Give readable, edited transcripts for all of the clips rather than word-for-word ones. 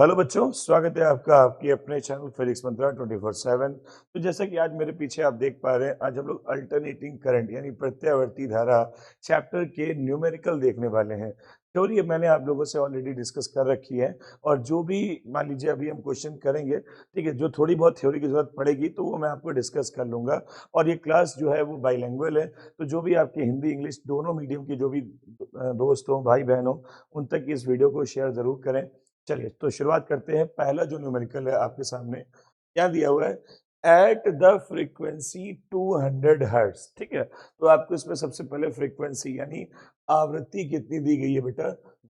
Hello बच्चों, स्वागत है आपका आपके अपने चैनल फिजिक्स मंत्रा 24/7। तो जैसा कि आज मेरे पीछे आप देख पा रहे हैं, आज हम लोग अल्टरनेटिंग करंट यानी प्रत्यावर्ती धारा चैप्टर के न्यूमेरिकल देखने वाले हैं। थ्योरी मैंने आप लोगों से ऑलरेडी डिस्कस कर रखी है और जो भी मान लीजिए अभी हम क्वेश्चन करेंगे, ठीक है, जो थोड़ी बहुत थ्योरी की जरूरत पड़ेगी तो वो मैं आपको डिस्कस कर लूंगा। और ये क्लास जो है वो बाईलैंग्वेज है, तो जो भी आपके हिंदी इंग्लिश दोनों मीडियम की जो भी दोस्त हो, भाई बहन हो, उन तक इस वीडियो को शेयर जरूर करें। चलिए तो शुरुआत करते हैं। पहला जो न्यूमेरिकल है आपके सामने क्या दिया हुआ है, एट द फ्रीक्वेंसी 200 हर्ट्ज। ठीक है, तो आपको इसमें सबसे पहले फ्रीक्वेंसी यानी आवृत्ति कितनी दी गई है बेटा,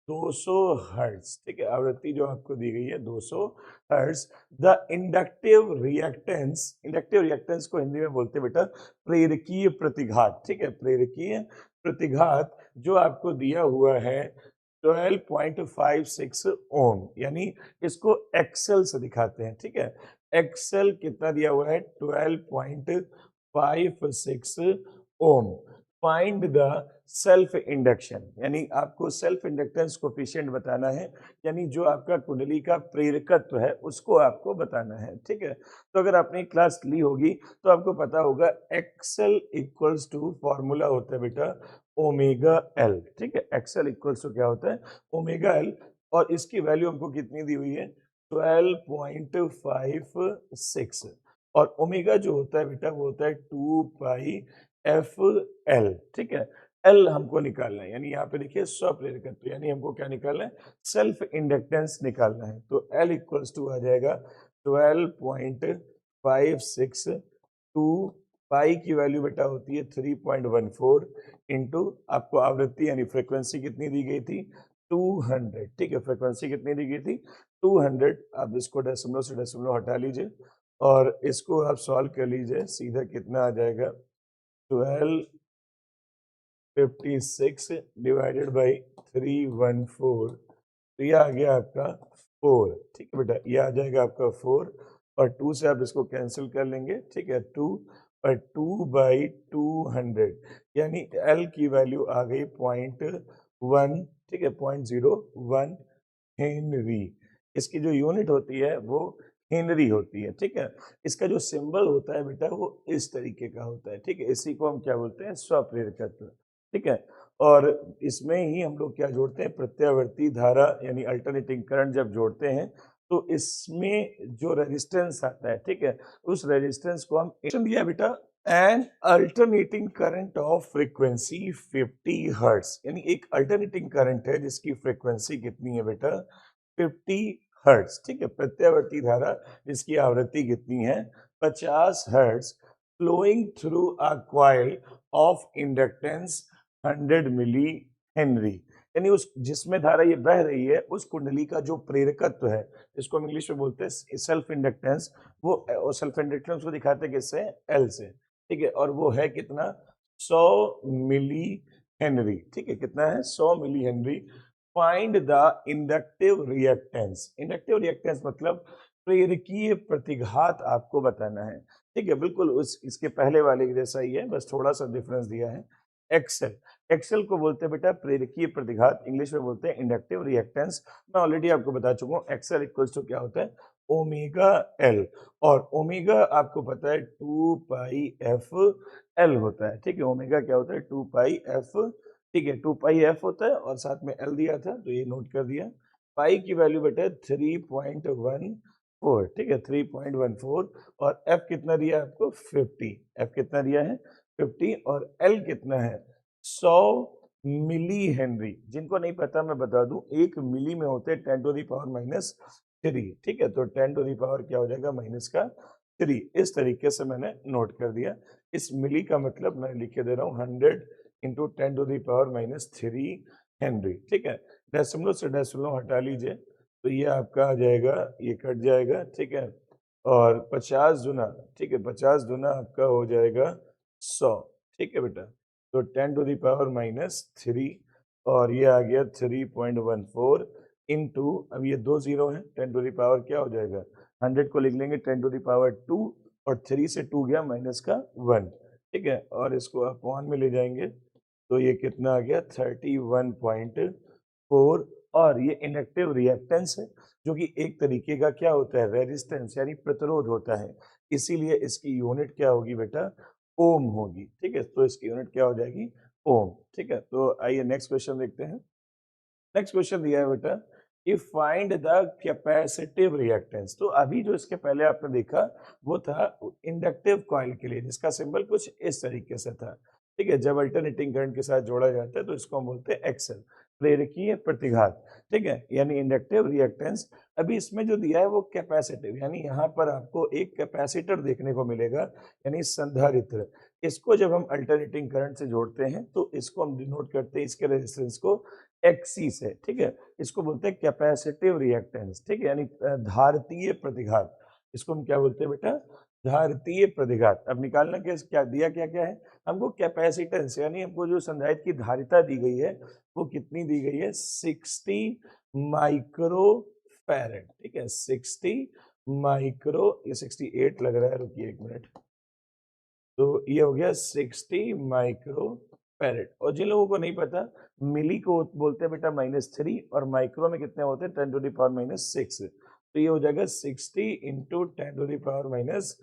200 हर्ट्ज। ठीक है, आवृत्ति जो आपको दी गई है 200 हर्ट्ज। द इंडक्टिव रिएक्टेंस को हिंदी में बोलते हैं बेटा प्रेरकीय प्रतिघात। ठीक है, प्रेरकीय प्रतिघात जो आपको दिया हुआ है 12.56 ओम, यानी इसको एक्सेल से दिखाते हैं। ठीक है, एक्सेल कितना दिया हुआ है, 12.56 ओम। फाइंड द सेल्फ इंडक्शन, यानी आपको सेल्फ इंडक्टेंस कोफिशिएंट बताना है, यानी जो आपका कुंडली का प्रेरकत्व है उसको आपको बताना है। ठीक है, तो अगर आपने क्लास ली होगी तो आपको पता होगा एक्सेल इक्वल्स टू फॉर्मूला होता है बेटा ओमेगा एल। ठीक है, एक्सेल इक्वल्स टू क्या होता है, ओमेगा एल। और इसकी वैल्यू हमको कितनी दी हुई है, 12.56। और ओमेगा जो होता है बेटा वो होता है 2 पाई एफ एल। ठीक है, एल हमको निकालना है, यानी यहाँ पे देखिए स्वप्रेरकत्व, यानी हमको क्या निकालना है, सेल्फ इंडक्टेंस निकालना है। तो एल इक्वल्स टू आ जाएगा 12.56। टू पाई की वैल्यू बेटा होती है 3.14 इंटू आपको आवृत्ति यानी फ्रीक्वेंसी कितनी दी गई थी, 200। ठीक है, फ्रीक्वेंसी कितनी दी गई थी, 200। आप इसको डेसिमल से डेसिमल हटा लीजिए और इसको आप सॉल्व कर लीजिए, सीधा कितना आ जाएगा, 1256 डिवाइडेड बाई 314। तो ये आ गया आपका 4। ठीक है बेटा, ये आ जाएगा आपका 4 और 2 से आप इसको कैंसिल कर लेंगे। ठीक है, 2 और 2/200, यानी एल की वैल्यू आ गई 0.1। ठीक है, 0.01 हेनरी। इसकी जो यूनिट होती है वो हेनरी होती है। ठीक है, इसका जो सिंबल होता है बेटा वो इस तरीके का होता है। ठीक है, इसी को हम क्या बोलते हैं, स्वप्रेरकत्व। ठीक है, और इसमें ही हम लोग क्या जोड़ते हैं, प्रत्यावर्ती धारा यानी अल्टरनेटिंग करंट जब जोड़ते हैं तो इसमें जो रेजिस्टेंस आता है, ठीक है, उस रेजिस्टेंस को हम दिया बेटा N alternating current of frequency 50 hertz, यानी एक अल्टरनेटिंग करंट है जिसकी फ्रीक्वेंसी कितनी है बेटा, 50 हर्ट्ज। ठीक है, प्रत्यावर्ती धारा जिसकी आवृत्ति कितनी है, 50 hertz, flowing through a coil of inductance 100 milli henry, यानी उस जिसमें धारा ये बह रही है उस कुंडली का जो प्रेरकत्व है, इसको हम इंग्लिश में बोलते हैं सेल्फ इंडक्टेंस। वो सेल्फ इंडक्टेंस को दिखाते हैं किससे, एल से। ठीक है, और वो है कितना, 100 मिली हेनरी। ठीक है, कितना है, 100 milli henry. Find the inductive reactance, inductive reactance मतलब प्रेरकीय प्रतिघात आपको बताना है। ठीक है, बिल्कुल उस इसके पहले वाले के जैसा ही है, बस थोड़ा सा डिफरेंस दिया है। एक्सेल, एक्सेल को बोलते हैं बेटा प्रेरकीय प्रतिघात, इंग्लिश में बोलते हैं इंडक्टिव रिएक्टेंस। मैं ऑलरेडी आपको बता चुका हूँ एक्सेल इक्वल्स टू क्या होता है, ओमेगा एल। और ओमेगा आपको पता है 2 पाई एफ एल होता है। ठीक है, ओमेगा क्या होता है, 2 पाई एफ। ठीक है, 2 पाई एफ होता है और साथ में एल दिया था तो ये नोट कर दिया। पाई की वैल्यू बेटा 3.14। ठीक है, 3.14। और एफ कितना दिया आपको, 50। एफ कितना दिया है, 50। और एल कितना है, 100 मिली हेनरी। जिनको नहीं पता मैं बता दूं, 1 मिली में होते हैं 10⁻⁻3। ठीक है, तो 10 क्या हो जाएगा, -3। इस तरीके से मैंने नोट कर दिया। इस मिली का मतलब मैं लिख के दे रहा हूँ 100 इंटू 10⁻⁻3 हेनरी। ठीक है, डेसिमल से डेसिमल हटा लीजिए तो ये आपका आ जाएगा, ये कट जाएगा। ठीक है, और 50 गुना, ठीक है, 50 गुना आपका हो जाएगा 100। ठीक है बेटा, तो 10⁻⁻3 और ये आ गया 3.14 इंटू, अब ये 2 जीरो है, 10 क्या हो जाएगा, 100 को लिख लेंगे 10⁻2 और 3 से 2 गया माइनस का 1। ठीक है, और इसको आप 1 में ले जाएंगे तो ये कितना आ गया, 31.4। और ये इंडक्टिव रिएक्टेंस है। जो कि एक तरीके का क्या होता है, रेजिस्टेंस यानी प्रतिरोध होता है। इसीलिए इसकी यूनिट क्या होगी बेटा, ओम होगी। ठीक है, तो इसकी यूनिट क्या हो जाएगी, ओम। ठीक है, तो आइए नेक्स्ट क्वेश्चन देखते हैं। नेक्स्ट क्वेश्चन दिया है बेटा, कि फाइंड द कैपेसिटिव रिएक्टेंस। तो अभी जो इसके पहले आपने देखा वो था इंडक्टिव कॉइल के लिए, जिसका सिंबल कुछ इस तरीके से था। ठीक है, जब अल्टरनेटिंग करंट के साथ जोड़ा जाता है तो इसको हम बोलते हैं एक्सेल, प्रेरकीय प्रतिघात। ठीक है, यानी इंडक्टिव रिएक्टेंस। अभी इसमें जो दिया है वो कैपेसिटिव, यानी यहाँ पर आपको एक कैपेसिटर देखने को मिलेगा, यानी संधारित्र। इसको जब हम अल्टरनेटिंग करंट से जोड़ते हैं तो इसको हम डिनोट करते हैं, इसके रेजिस्टेंस को एक्सी से। ठीक है, इसको बोलते हैं कैपेसिटिव रिएक्टेंस। ठीक है, यानी धारतीय प्रतिघात। इसको हम क्या बोलते हैं बेटा, धारतीय प्रतिघात। अब निकालना क्या दिया, क्या क्या है हमको, कैपेसिटेंस, यानी हमको जो संधारित्र की धारिता दी गई है वो कितनी दी गई है, 60 माइक्रो फैरेड। ठीक है, 60 माइक्रो, ये 68 लग रहा है, रुकिए एक मिनट। तो ये हो गया 60 माइक्रो फैरेड। और जिन लोगों को नहीं पता, मिली को बोलते हैं बेटा -3, और माइक्रो में कितने होते हैं, 10⁻⁻6। तो ये हो जाएगा 60 इंटू 10⁻⁻6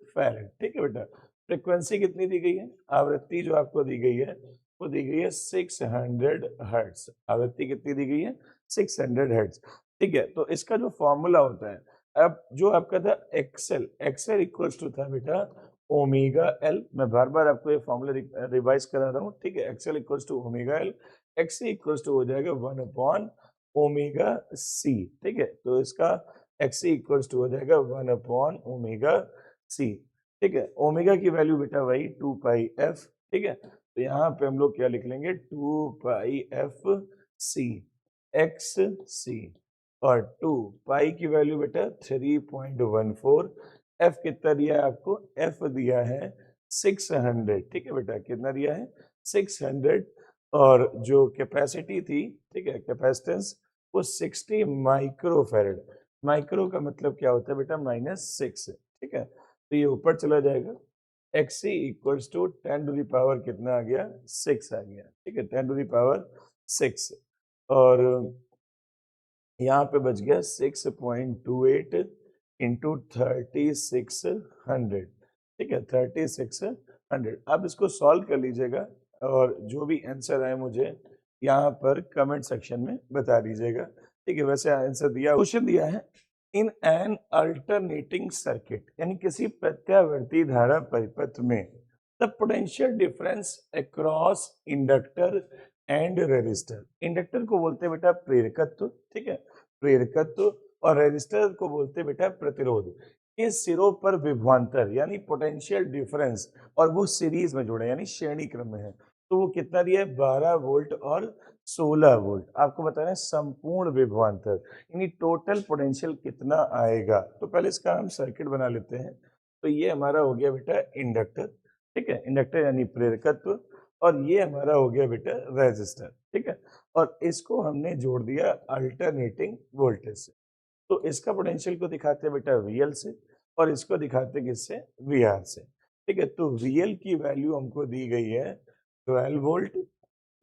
फैरेड। ठीक है बेटा, फ्रिक्वेंसी कितनी दी गई है, आवृत्ति जो आपको दी गई है वो दी गई है 600 हर्ट्ज। आवृत्ति कितनी दी गई है, 600 हर्ट्ज। ठीक है, तो इसका जो फॉर्मूला होता है, अब जो आपका था एक्सेल, एक्सेल इक्वल्स टू था बेटा ओमेगा एल। मैं बार बार आपको ये फॉर्मूला रिवाइज करा रहा हूँ। ठीक है, XL equals to omega L, X equals to हो जाएगा 1 अपॉन ओमेगा सी। ठीक है, तो इसका एक्स इक्वल्स टू हो जाएगा 1 अपॉन ओमेगा सी। ठीक है, ओमेगा की वैल्यू बेटा वही 2 पाई एफ। ठीक है, तो यहाँ पे हम लोग क्या लिख लेंगे, 2 पाई एफ सी एक्स सी, और 2 पाई की वैल्यू बेटा 3.14। एफ कितना दिया है आपको, एफ दिया है 600। ठीक है बेटा, कितना दिया है, 600। और जो कैपेसिटी थी, ठीक है, कैपेसिटेंस, वो 60 माइक्रो फैरेड। माइक्रो का मतलब क्या होता है बेटा, -6। ठीक है, तो ये ऊपर चला जाएगा, X equals to 10 to the power कितना आ गया, 6 आ गया। ठीक है, 10 टू द पावर 6। और यहाँ पे बच गया 6.28 इंटू 3600। ठीक है, 3600। अब इसको सॉल्व कर लीजिएगा, और जो भी आंसर आए मुझे यहाँ पर कमेंट सेक्शन में बता दीजिएगा। ठीक है, वैसे आंसर दिया, क्वेश्चन दिया है, इन एन अल्टरनेटिंग सर्किट, यानी किसी प्रत्यावर्ती धारा परिपथ में, the potential difference across inductor and resistor. Inductor को बोलते हैं बेटा प्रेरकत्व। ठीक है, प्रेरकत्व। और रेजिस्टर को बोलते हैं बेटा प्रतिरोध। इस सिरों पर विभवांतर यानी पोटेंशियल डिफरेंस, और वो सीरीज में जुड़े यानी श्रेणी क्रम में है। तो वो कितना दिया है, 12 वोल्ट और 16 वोल्ट। आपको बताना है संपूर्ण विभवांतर, यानी टोटल पोटेंशियल कितना आएगा। तो पहले इसका हम सर्किट बना लेते हैं। तो ये हमारा हो गया बेटा इंडक्टर। ठीक है, इंडक्टर यानी प्रेरकत्व। और ये हमारा हो गया बेटा रेजिस्टर। ठीक है, और इसको हमने जोड़ दिया अल्टरनेटिंग वोल्टेज से। तो इसका पोटेंशियल को दिखाते हैं बेटा VL से, और इसको दिखाते हैं किससे, VR से। ठीक है, तो VL की वैल्यू हमको दी गई है 12 वोल्ट।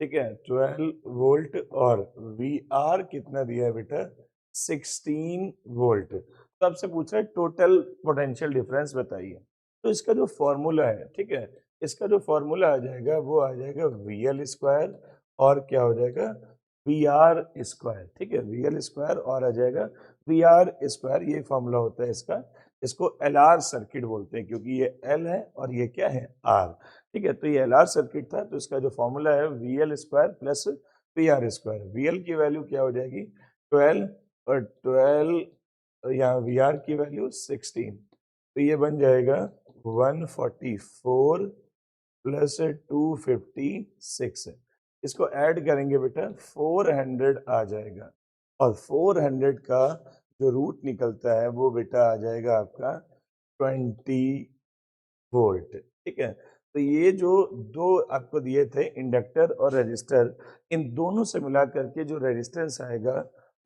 ठीक है, 12 वोल्ट। और VR कितना दिया है बेटा, 16 वोल्ट। तो आपसे पूछ रहा है टोटल पोटेंशियल डिफरेंस बताइए। तो इसका जो फॉर्मूला है, ठीक है, इसका जो फॉर्मूला आ जाएगा वो आ जाएगा VL स्क्वायर, और क्या हो जाएगा, VR स्क्वायर। ठीक है, VL स्क्वायर और आ जाएगा VR स्क्वायर, ये फॉर्मूला होता है इसका। इसको LR सर्किट बोलते हैं, क्योंकि ये L है और ये क्या है, R। ठीक है, तो ये LR सर्किट था, तो इसका जो फॉर्मूला है VL square plus PR square. VL की वैल्यू क्या हो जाएगी, 12, और 12 यहाँ VR की वैल्यू 16। तो ये बन जाएगा 144 प्लस 256। इसको ऐड करेंगे बेटा 400 आ जाएगा, और 400 का जो रूट निकलता है वो बेटा आ जाएगा आपका 20 वोल्ट। ठीक है, तो ये जो दो आपको दिए थे इंडक्टर और रेजिस्टर, इन दोनों से मिला करके जो रेजिस्टेंस आएगा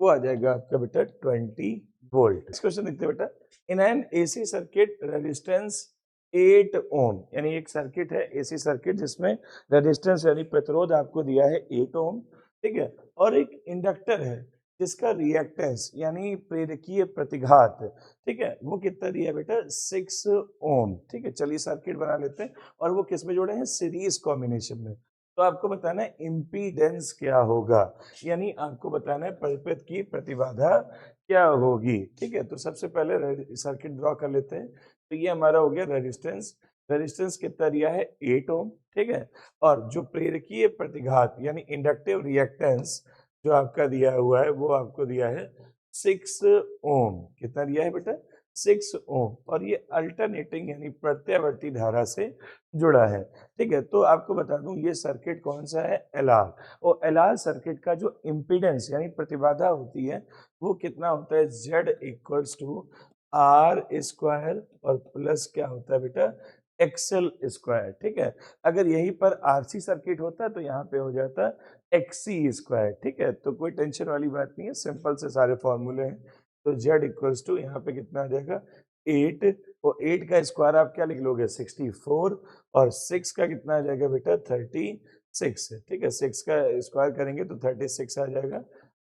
वो आ जाएगा आपका बेटा 20 वोल्ट। नेक्स्ट क्वेश्चन देखते हैं बेटा, in an AC circuit resistance 8 ओम, यानी एक सर्किट है AC सर्किट जिसमें रेजिस्टेंस यानी प्रतिरोध आपको दिया है 8 ओम। ठीक है, और एक इंडक्टर है जिसका रिएक्टेंस यानी प्रेरकीय प्रतिघात, ठीक है, वो कितना दिया है बेटा 6 ओम। ठीक है, चलिए सर्किट बना लेते हैं। और वो किस में जोड़े हैं, सीरीज कॉम्बिनेशन में। तो आपको बताना है इम्पीडेंस क्या होगा, यानी आपको बताना है परिपथ की प्रतिबाधा क्या होगी। ठीक है, तो सबसे पहले सर्किट ड्रॉ कर लेते हैं। तो ये हमारा हो गया रेजिस्टेंस। रेजिस्टेंस कितना दिया है 8 ओम। ठीक है, और जो प्रेरकीय प्रतिघात यानी इंडक्टिव रिएक्टेंस जो आपका दिया हुआ है वो आपको दिया है 6 ओम। कितना दिया है बेटा 6 ओम। और ये अल्टरनेटिंग यानी प्रत्यावर्ती धारा से जुड़ा है। ठीक है, तो आपको बता दूं ये सर्किट कौन सा है, एलआर। और एलआर सर्किट का जो इम्पीडेंस यानी प्रतिबाधा होती है वो कितना होता है, Z equals to R square और प्लस क्या होता है बेटा एक्सएल स्क्वायर। ठीक है, अगर यहीं पर आरसी सर्किट होता तो यहाँ पे हो जाता एक्सी स्क्वायर। ठीक है, तो कोई टेंशन वाली बात नहीं है, सिंपल से सारे फॉर्मूले हैं। तो जेड इक्वल्स टू यहाँ पे कितना आ जाएगा 8, और 8 का स्क्वायर आप क्या लिख लोगे 64, और 6 का कितना आ जाएगा बेटा 36। ठीक है, 6 का स्क्वायर करेंगे तो 36 आ जाएगा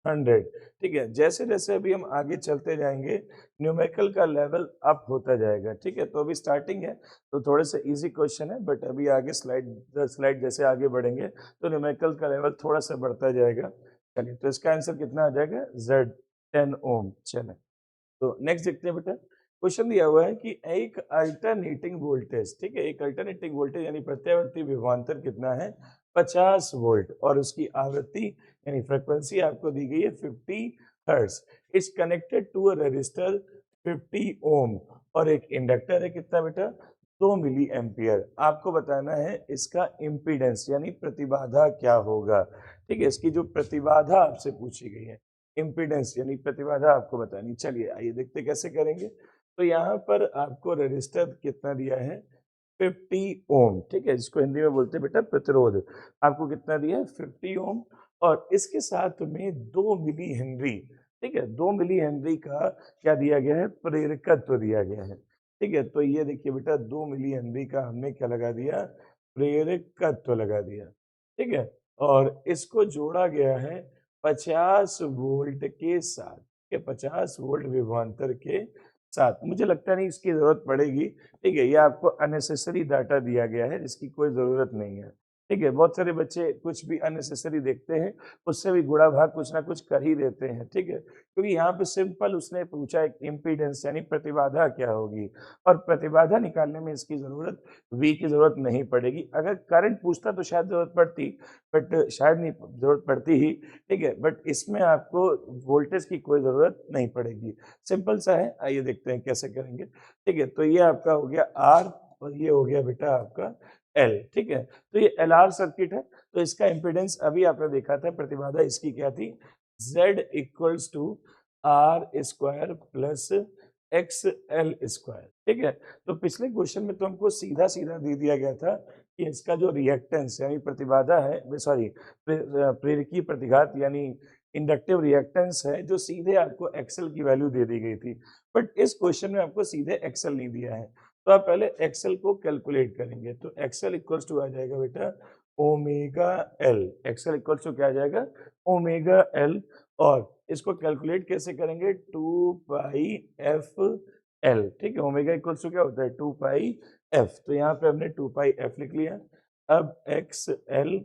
100। ठीक है, जैसे जैसे अभी हम आगे चलते जाएंगे न्यूमेरिकल का लेवल अप होता जाएगा। ठीक है, तो अभी स्टार्टिंग है तो थोड़े से इजी क्वेश्चन है, बट अभी आगे स्लाइड जैसे आगे बढ़ेंगे तो न्यूमेरिकल का लेवल थोड़ा सा बढ़ता जाएगा। चलिए, तो इसका आंसर कितना आ जाएगा जेड 10 ओम। चले, तो नेक्स्ट देखते हैं बेटा। क्वेश्चन दिया हुआ है कि एक अल्टरनेटिंग वोल्टेज, ठीक है, एक अल्टरनेटिंग वोल्टेज यानी प्रत्यावर्ती विभवांतर कितना है 50 वोल्ट, और उसकी आवृत्ति यानी फ्रीक्वेंसी आपको दी गई है 50 hertz. It's connected to a resistor 50 ohm, और एक इंडक्टर है कितना बेटा 2 मिली एम्पियर। आपको बताना है इसका इम्पीडेंस यानी प्रतिबाधा क्या होगा। ठीक है, इसकी जो प्रतिबाधा आपसे पूछी गई है, इम्पीडेंस यानी प्रतिबाधा आपको बतानी। चलिए आइए देखते कैसे करेंगे। तो यहाँ पर आपको रजिस्टर कितना दिया है 50 ओम। ठीक है, जिसको हिंदी में बोलते हैं बेटा प्रतिरोध। आपको कितना दिया है 50 ओम, और इसके साथ में 2 मिली हेनरी। ठीक है, 2 मिली हेनरी का क्या दिया गया है, प्रेरकत्व दिया गया है। ठीक है, तो ये देखिए बेटा 2 मिली हेनरी का हमने क्या लगा दिया, प्रेरकत्व लगा दिया। ठीक है, और इसको जोड़ा गया है 50 वोल्ट के साथ, के 50 वोल्ट विभवांतर के साथ। मुझे लगता नहीं इसकी जरूरत पड़ेगी। ठीक है, ये आपको अननेसेसरी डाटा दिया गया है जिसकी कोई जरूरत नहीं है। ठीक है, बहुत सारे बच्चे कुछ भी अननेसेसरी देखते हैं, उससे भी गुणा भाग कुछ ना कुछ कर ही देते हैं। ठीक है, क्योंकि यहाँ पे सिंपल उसने पूछा एक इम्पीडेंस यानी प्रतिबाधा क्या होगी, और प्रतिबाधा निकालने में इसकी जरूरत वी की जरूरत नहीं पड़ेगी। अगर करंट पूछता तो शायद जरूरत पड़ती, बट शायद नहीं जरूरत पड़ती ही। ठीक है, बट इसमें आपको वोल्टेज की कोई जरूरत नहीं पड़ेगी, सिंपल सा है। आइए देखते हैं कैसे करेंगे। ठीक है, तो ये आपका हो गया आर, और ये हो गया बेटा आपका एल। ठीक है, तो ये एल आर सर्किट है। तो इसका इम्पीडेंस अभी आपने देखा था, प्रतिबाधा इसकी क्या थी, Z equals to R square plus X L square. ठीक है, तो पिछले क्वेश्चन में तो हमको सीधा सीधा दे दिया गया था कि इसका जो रिएक्टेंस यानी प्रतिबाधा है, सॉरी प्रेरकीय प्रतिघात यानी इंडक्टिव रिएक्टेंस है, जो सीधे आपको एक्सएल की वैल्यू दे दी गई थी। बट इस क्वेश्चन में आपको सीधे एक्सएल नहीं दिया है, तो आप पहले एक्सएल को कैलकुलेट करेंगे। तो एक्सएल इक्वल्स टू आ जाएगा बेटा omega L. XL equals to क्या आ जाएगा ओमेगा एल, और इसको कैलकुलेट कैसे करेंगे 2 पाई एफ एल। ठीक है, ओमेगा इक्वल्स टू क्या होता है 2 पाई एफ, तो यहाँ पे हमने 2 पाई एफ लिख लिया। अब एक्स एल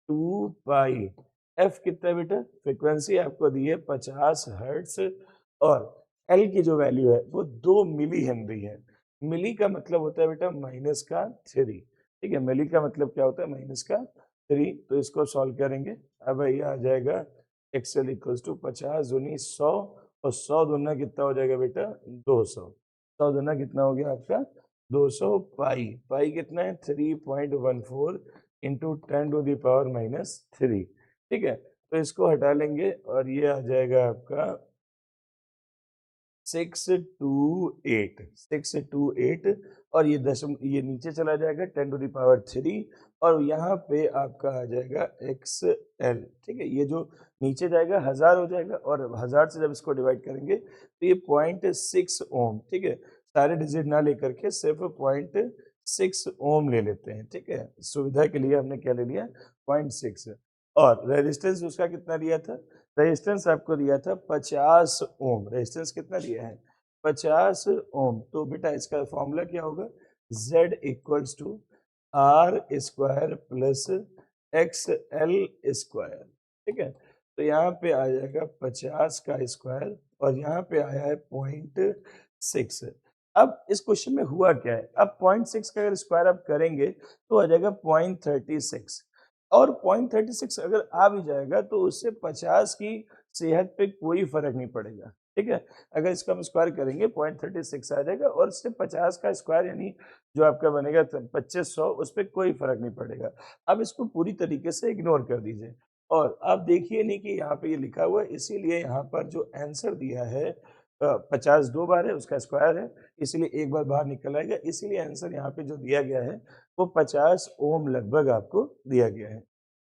2 पाई एफ कितना है बेटा, फ्रीक्वेंसी आपको दी है 50 हर्ट्स, और एल की जो वैल्यू है वो 2 मिली हेनरी है। मिली का मतलब होता है बेटा माइनस का 3। ठीक है, मिली का मतलब क्या होता है माइनस का 3। तो इसको सॉल्व करेंगे। अब ये आ जाएगा एक्सएल इक्वल्स टू 50 दूनी 100, और 100 दूना कितना हो जाएगा बेटा 200। 100 दूना कितना हो गया आपका 200 पाई। पाई कितना है 3.14 into 10 to the power minus 3। ठीक है, तो इसको हटा लेंगे और ये आ जाएगा आपका 628। और ये ये नीचे चला जाएगा 10 टू द पावर 3, और यहाँ पे आपका आ जाएगा एक्स एल। ठीक है, ये जो नीचे जाएगा 1000 हो जाएगा, और 1000 से जब इसको डिवाइड करेंगे तो ये 0.6 ओम। ठीक है, सारे डिजिट ना लेकर के सिर्फ 0.6 ओम ले लेते हैं। ठीक है, सुविधा के लिए हमने क्या ले लिया 0.6। और रेजिस्टेंस उसका कितना दिया था रेजिस्टेंस आपको दिया था 50 ओम, रेजिस्टेंस कितना दिया है 50 ओम। तो बेटा इसका फॉर्मूला क्या होगा, Z equals to R square plus X L square, ठीक है। तो यहाँ पे आ जाएगा 50 का स्क्वायर और यहाँ पे आया है 0.6। अब इस क्वेश्चन में हुआ क्या है, अब 0.6 का अगर स्क्वायर आप करेंगे तो आ जाएगा 0.36, और 0.36 अगर आ भी जाएगा तो उससे 50 की सेहत पे कोई फर्क नहीं पड़ेगा, ठीक है। अगर इसका हम स्क्वायर करेंगे 0.36 आ जाएगा, और इससे 50 का स्क्वायर यानी जो आपका बनेगा 2500, उस पर कोई फर्क नहीं पड़ेगा। अब इसको पूरी तरीके से इग्नोर कर दीजिए, और आप देखिए नहीं कि यहाँ पे ये लिखा हुआ है, इसीलिए यहाँ पर जो आंसर दिया है 50 दो बार है, उसका स्क्वायर है, इसलिए एक बार बाहर निकल आएगा, इसीलिए आंसर यहाँ पे जो दिया गया है वो 50 ओम लगभग आपको दिया गया है,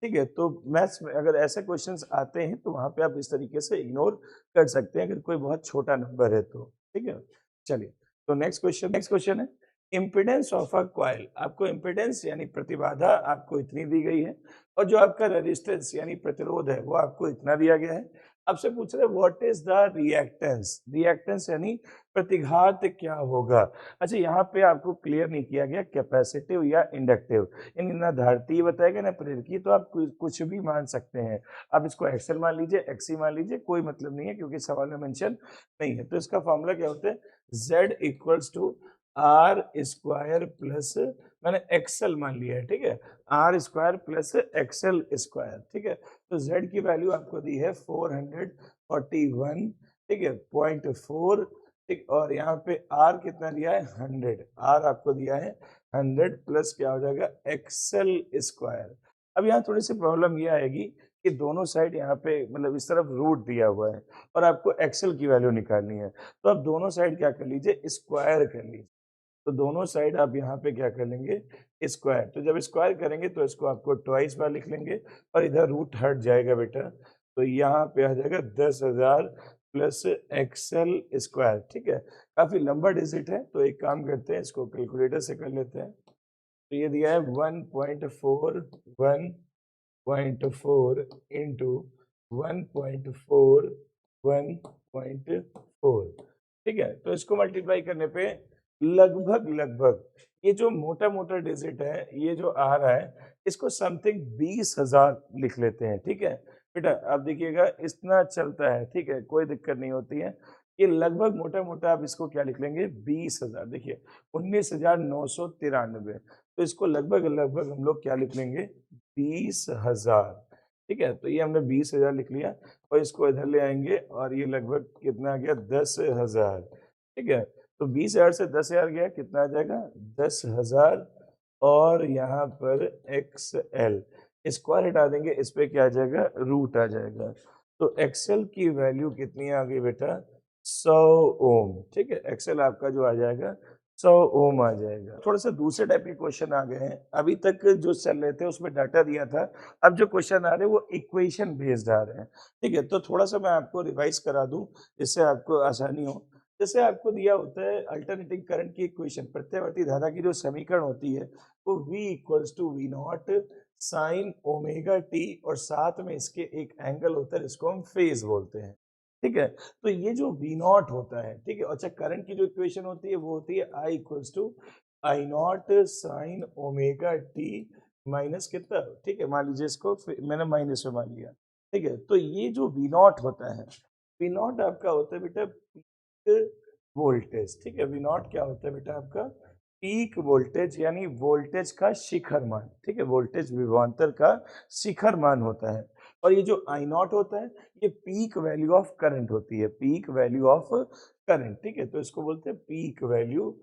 ठीक है। तो मैथ्स में अगर ऐसे क्वेश्चंस आते हैं तो वहाँ पे आप इस तरीके से इग्नोर कर सकते हैं अगर कोई बहुत छोटा नंबर है तो, ठीक है। चलिए, तो नेक्स्ट क्वेश्चन है इम्पीडेंस ऑफ अ कॉइल। आपको इम्पीडेंस यानी प्रतिबाधा आपको इतनी दी गई है, और जो आपका रेजिस्टेंस यानी प्रतिरोध है वो आपको इतना दिया गया है। आपसे पूछ रहे what is the reactance, reactance यानी प्रतिघात क्या होगा। अच्छा, यहाँ पे आपको क्लियर नहीं किया गया कैपेसिटिव या इंडक्टिव, यानी ना धारती बताएगा ना प्रेरकी, तो आप कुछ भी मान सकते हैं। आप इसको एक्सएल मान लीजिए, एक्सी मान लीजिए, कोई मतलब नहीं है क्योंकि सवाल में मेंशन नहीं है। तो इसका फॉर्मूला क्या होता है, Z equals to R square plus, मैंने एक्सएल मान लिया है, ठीक है, R square plus XL square, ठीक है। तो Z की वैल्यू आपको दी है 441, ठीक है, 0.4, ठीक, और यहाँ पे R कितना दिया है 100, R आपको दिया है 100 प्लस क्या हो जाएगा एक्सएल स्क्वायर। अब यहाँ थोड़ी सी प्रॉब्लम ये आएगी कि दोनों साइड यहाँ पे मतलब इस तरफ रूट दिया हुआ है और आपको एक्सएल की वैल्यू निकालनी है, तो आप दोनों साइड क्या कर लीजिए स्क्वायर कर लीजिए। तो दोनों साइड आप यहाँ पे क्या कर लेंगे स्क्वायर, तो जब स्क्वायर करेंगे तो इसको आपको ट्वाइस बार लिख लेंगे और इधर रूट हट जाएगा बेटा, तो यहाँ पे आ जाएगा 10,000 प्लस एक्सएल स्क्वायर, ठीक है। काफी लंबा डिजिट है, तो एक काम करते हैं इसको कैलकुलेटर से कर लेते हैं। तो ये दिया है 1.4 इंटू 1.4 1.4, ठीक है। तो इसको मल्टीप्लाई करने पे लगभग ये जो मोटा मोटा डिजिट है ये जो आ रहा है इसको समथिंग 20,000 लिख लेते हैं, ठीक है बेटा। आप देखिएगा इतना चलता है, ठीक है, कोई दिक्कत नहीं होती है। ये लगभग मोटा मोटा आप इसको क्या लिख लेंगे 20,000, देखिए 19,993, तो इसको लगभग लगभग हम लोग क्या लिख लेंगे 20,000, ठीक है। तो ये हमने 20,000 लिख लिया और इसको इधर ले आएंगे और ये लगभग कितना आ गया 10,000, ठीक है। तो 20,000 से 10,000 गया, कितना आ जाएगा 10,000, और यहाँ पर XL स्क्वायर हटा देंगे, इस पे क्या आ जाएगा रूट आ जाएगा। तो XL की वैल्यू कितनी आ गई बेटा 100 ओम, ठीक है। XL आपका जो आ जाएगा 100 ओम आ जाएगा। थोड़ा सा दूसरे टाइप के क्वेश्चन आ गए हैं, अभी तक जो चल रहे थे उसमें डाटा दिया था, अब जो क्वेश्चन आ रहे हैं वो इक्वेशन बेस्ड आ रहे हैं, ठीक है। तो थोड़ा सा मैं आपको रिवाइज करा दूं जिससे आपको आसानी हो। जैसे आपको दिया होता है अल्टरनेटिंग करंट की इक्वेशन, प्रत्यावर्ती धारा की जो समीकरण होती है वो V equals to V not sine omega T, और साथ में इसके एक एंगल होता है जिसको हम फेज बोलते हैं, ठीक है। तो ये जो V नॉट होता है, ठीक है। अच्छा, करंट की जो इक्वेशन होती है वो होती है I equals to I naught sine omega T minus कितना, ठीक है, मान लीजिए इसको मैंने माइनस में मान लिया, ठीक है। तो ये जो V नॉट होता है, V नॉट आपका होता है बेटा वोल्टेज, ठीक है। वी नॉट क्या होता है बेटा आपका पीक वोल्टेज, यानी वोल्टेज का शिखर मान, ठीक है, वोल्टेज विभवांतर का शिखर मान होता है। और ये जो आई नॉट होता है ये पीक वैल्यू ऑफ करंट होती है, पीक वैल्यू ऑफ करंट, ठीक है। तो इसको बोलते हैं पीक वैल्यू,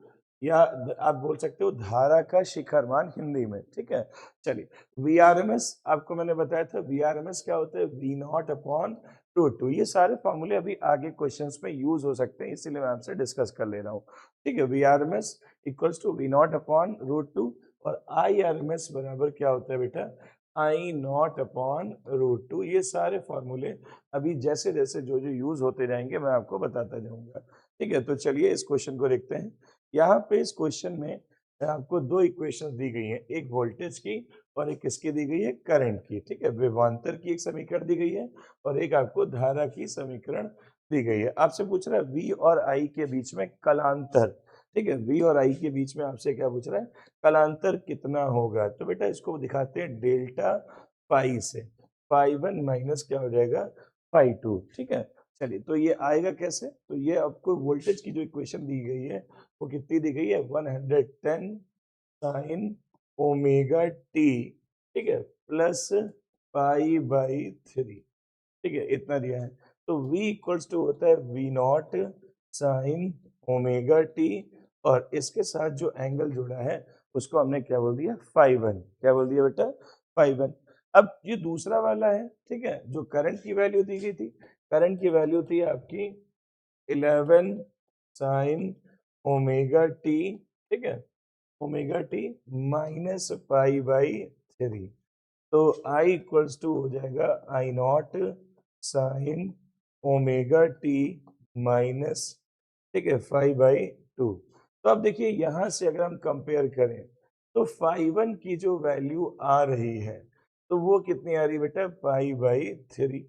या आप बोल सकते हो धारा का शिखर मान हिंदी में, ठीक है। चलिए, Vrms आपको मैंने बताया था, Vrms क्या होता है V not upon root two. ये सारे फॉर्मूले अभी आगे क्वेश्चंस में यूज हो सकते हैं, इसीलिए मैं आपसे डिस्कस कर ले रहा हूँ, ठीक है। Vrms equals to V not upon root two, और Irms बराबर क्या होता है बेटा I naught upon root two. ये सारे फॉर्मूले अभी जैसे जैसे जो जो यूज होते जाएंगे मैं आपको बताता जाऊंगा, ठीक है। तो चलिए इस क्वेश्चन को देखते हैं। यहाँ पे इस क्वेश्चन में आपको दो इक्वेशंस दी गई हैं, एक वोल्टेज की और एक किसकी दी गई है, करंट की। ठीक है, विभवांतर की एक समीकरण दी गई है और एक आपको धारा की समीकरण दी गई है। आपसे पूछ रहा है V और I के बीच में कलांतर। ठीक है, V और I के बीच में आपसे क्या पूछ रहा है, कलांतर कितना होगा। तो बेटा इसको दिखाते हैं डेल्टा पाई से, पाई वन माइनस क्या हो जाएगा, पाई टू। ठीक है, चलिए तो ये आएगा कैसे, तो ये आपको वोल्टेज की जो इक्वेशन दी गई है वो कितनी दी गई है, 110 साइन ओमेगा टी। ठीक है, प्लस पाई बाई थ्री। ठीक है, इतना दिया है। तो v इक्वल्स टू होता है v not sine omega T, और इसके साथ जो एंगल जुड़ा है उसको हमने क्या बोल दिया, फाई वन। क्या बोल दिया बेटा, फाई वन। अब ये दूसरा वाला है, ठीक है, जो करंट की वैल्यू दी गई थी, करंट की वैल्यू थी आपकी 11 साइन ओमेगा टी। ठीक है, omega T minus pi by three. तो आई इक्वल्स टू हो जाएगा I naught sine omega T minus, ठीक है, 5/2। तो अब देखिए यहाँ से अगर हम कंपेयर करें तो फाई वन की जो वैल्यू आ रही है तो वो कितनी आ रही है बेटा, पाई/3।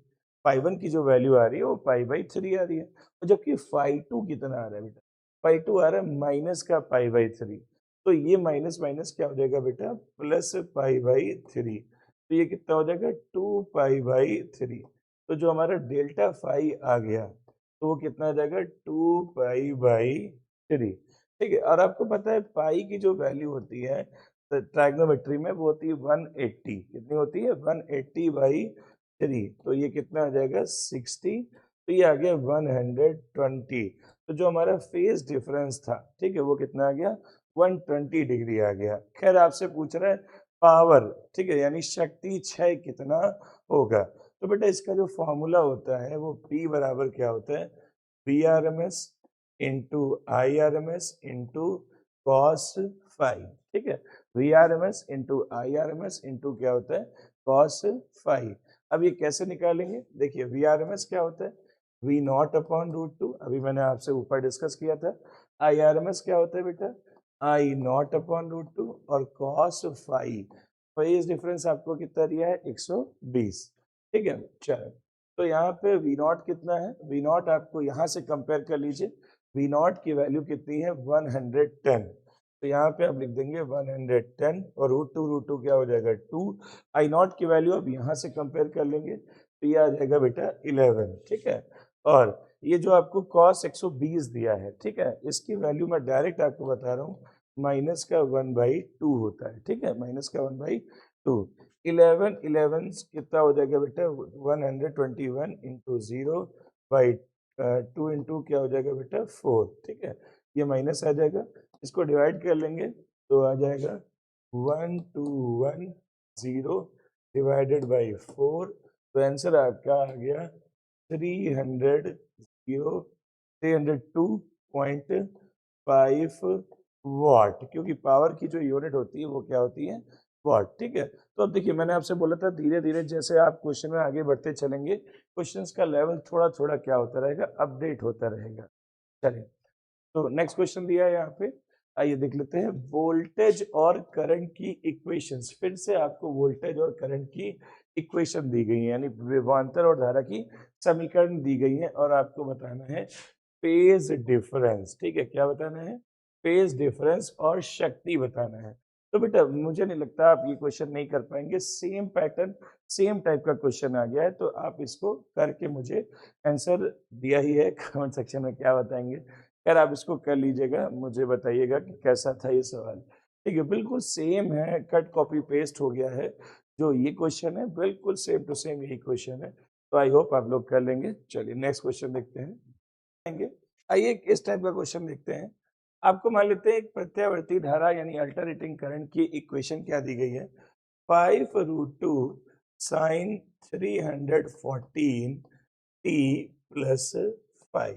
फाई वन की जो वैल्यू आ रही है वो पाई/3 आ रही है, और जबकि फाई टू कितना आ रहा है बेटा, फाई टू आ रहा है माइनस का पाई/3। तो ये माइनस माइनस क्या हो जाएगा बेटा, प्लस पाई/3। तो ये कितना हो जाएगा, 2 पाई/3। तो जो हमारा डेल्टा फाई आ गया तो वो कितना आ जाएगा, 2 पाई/3। ठीक है, और आपको पता है पाई की जो वैल्यू होती है ट्राइग्नोमेट्री में वो होती है 180। कितनी होती है, 180/3। तो ये कितना आ जाएगा, 60। तो ये आ गया 120। तो जो हमारा फेज डिफरेंस था, ठीक है, वो कितना आ गया, 120 डिग्री आ गया। खैर आपसे पूछ रहा है पावर, ठीक है, यानी शक्ति क्षय कितना होगा। तो बेटा इसका जो फॉर्मूला होता है वो P बराबर क्या होता है, P R M S into I R M S into cos five. ठीक है, V R M S into I R M S into क्या होता है, कॉस फाइव। अब ये कैसे निकालेंगे, देखिए वी आर एम एस क्या होता है, V not upon root two, अभी मैंने आपसे ऊपर डिस्कस किया था। आई आर एम एस क्या होता है बेटा, I naught upon root two, और कॉस फाइव। फेज डिफरेंस आपको कितना दिया है, 120। ठीक है, चलो तो यहाँ पे वी नॉट कितना है, वी नॉट आपको यहाँ से कंपेयर कर लीजिए, वी नॉट की वैल्यू कितनी है, 110। तो यहाँ पे आप लिख देंगे 110, और रूट टू क्या हो जाएगा, 2। आई नॉट की वैल्यू अब यहाँ से कंपेयर कर लेंगे तो ये आ जाएगा बेटा 11। ठीक है, और ये जो आपको cos 120 दिया है, ठीक है, इसकी वैल्यू मैं डायरेक्ट आपको बता रहा हूँ, माइनस का 1/2 होता है। ठीक है, माइनस का 1/2। 11 11 कितना हो जाएगा बेटा, 121 इंटू 0/2 इंटू क्या हो जाएगा बेटा, 4। ठीक है, ये माइनस आ जाएगा, इसको डिवाइड कर लेंगे तो आ जाएगा 1210 डिवाइडेड बाई 4। तो आंसर आपका आ गया 302.5 वाट, क्योंकि पावर की जो यूनिट होती है वो क्या होती है, वाट। ठीक है, तो अब देखिए मैंने आपसे बोला था धीरे धीरे जैसे आप क्वेश्चन में आगे बढ़ते चलेंगे क्वेश्चंस का लेवल थोड़ा थोड़ा क्या होता रहेगा, अपडेट होता रहेगा। चलिए तो नेक्स्ट क्वेश्चन दिया है यहाँ पे, आइए देख लेते हैं। वोल्टेज और करंट की इक्वेशंस, फिर से आपको वोल्टेज और करंट की इक्वेशन दी गई है, यानी विभवांतर और धारा की समीकरण दी गई है, और आपको बताना है फेज डिफरेंस। ठीक है, क्या बताना है, फेज डिफरेंस और शक्ति बताना है। तो बेटा मुझे नहीं लगता आप ये क्वेश्चन नहीं कर पाएंगे, सेम पैटर्न सेम टाइप का क्वेश्चन आ गया है, तो आप इसको करके मुझे आंसर दिया ही है, कमेंट सेक्शन में क्या बताएंगे। खैर आप इसको कर लीजिएगा, मुझे बताइएगा कि कैसा था ये सवाल। ठीक है, बिल्कुल सेम है, कट कॉपी पेस्ट हो गया है। जो ये क्वेश्चन है बिल्कुल सेम टू सेम यही क्वेश्चन है, तो आई होप आप लोग कर लेंगे। चलिए नेक्स्ट क्वेश्चन देखते हैं। आइए इस टाइप का क्वेश्चन देखते हैं। आपको मान लेते हैं एक प्रत्यावर्ती धारा यानी अल्टरनेटिंग करंट की इक्वेशन क्या दी गई है, 5√2 साइन 314 टी प्लस 5।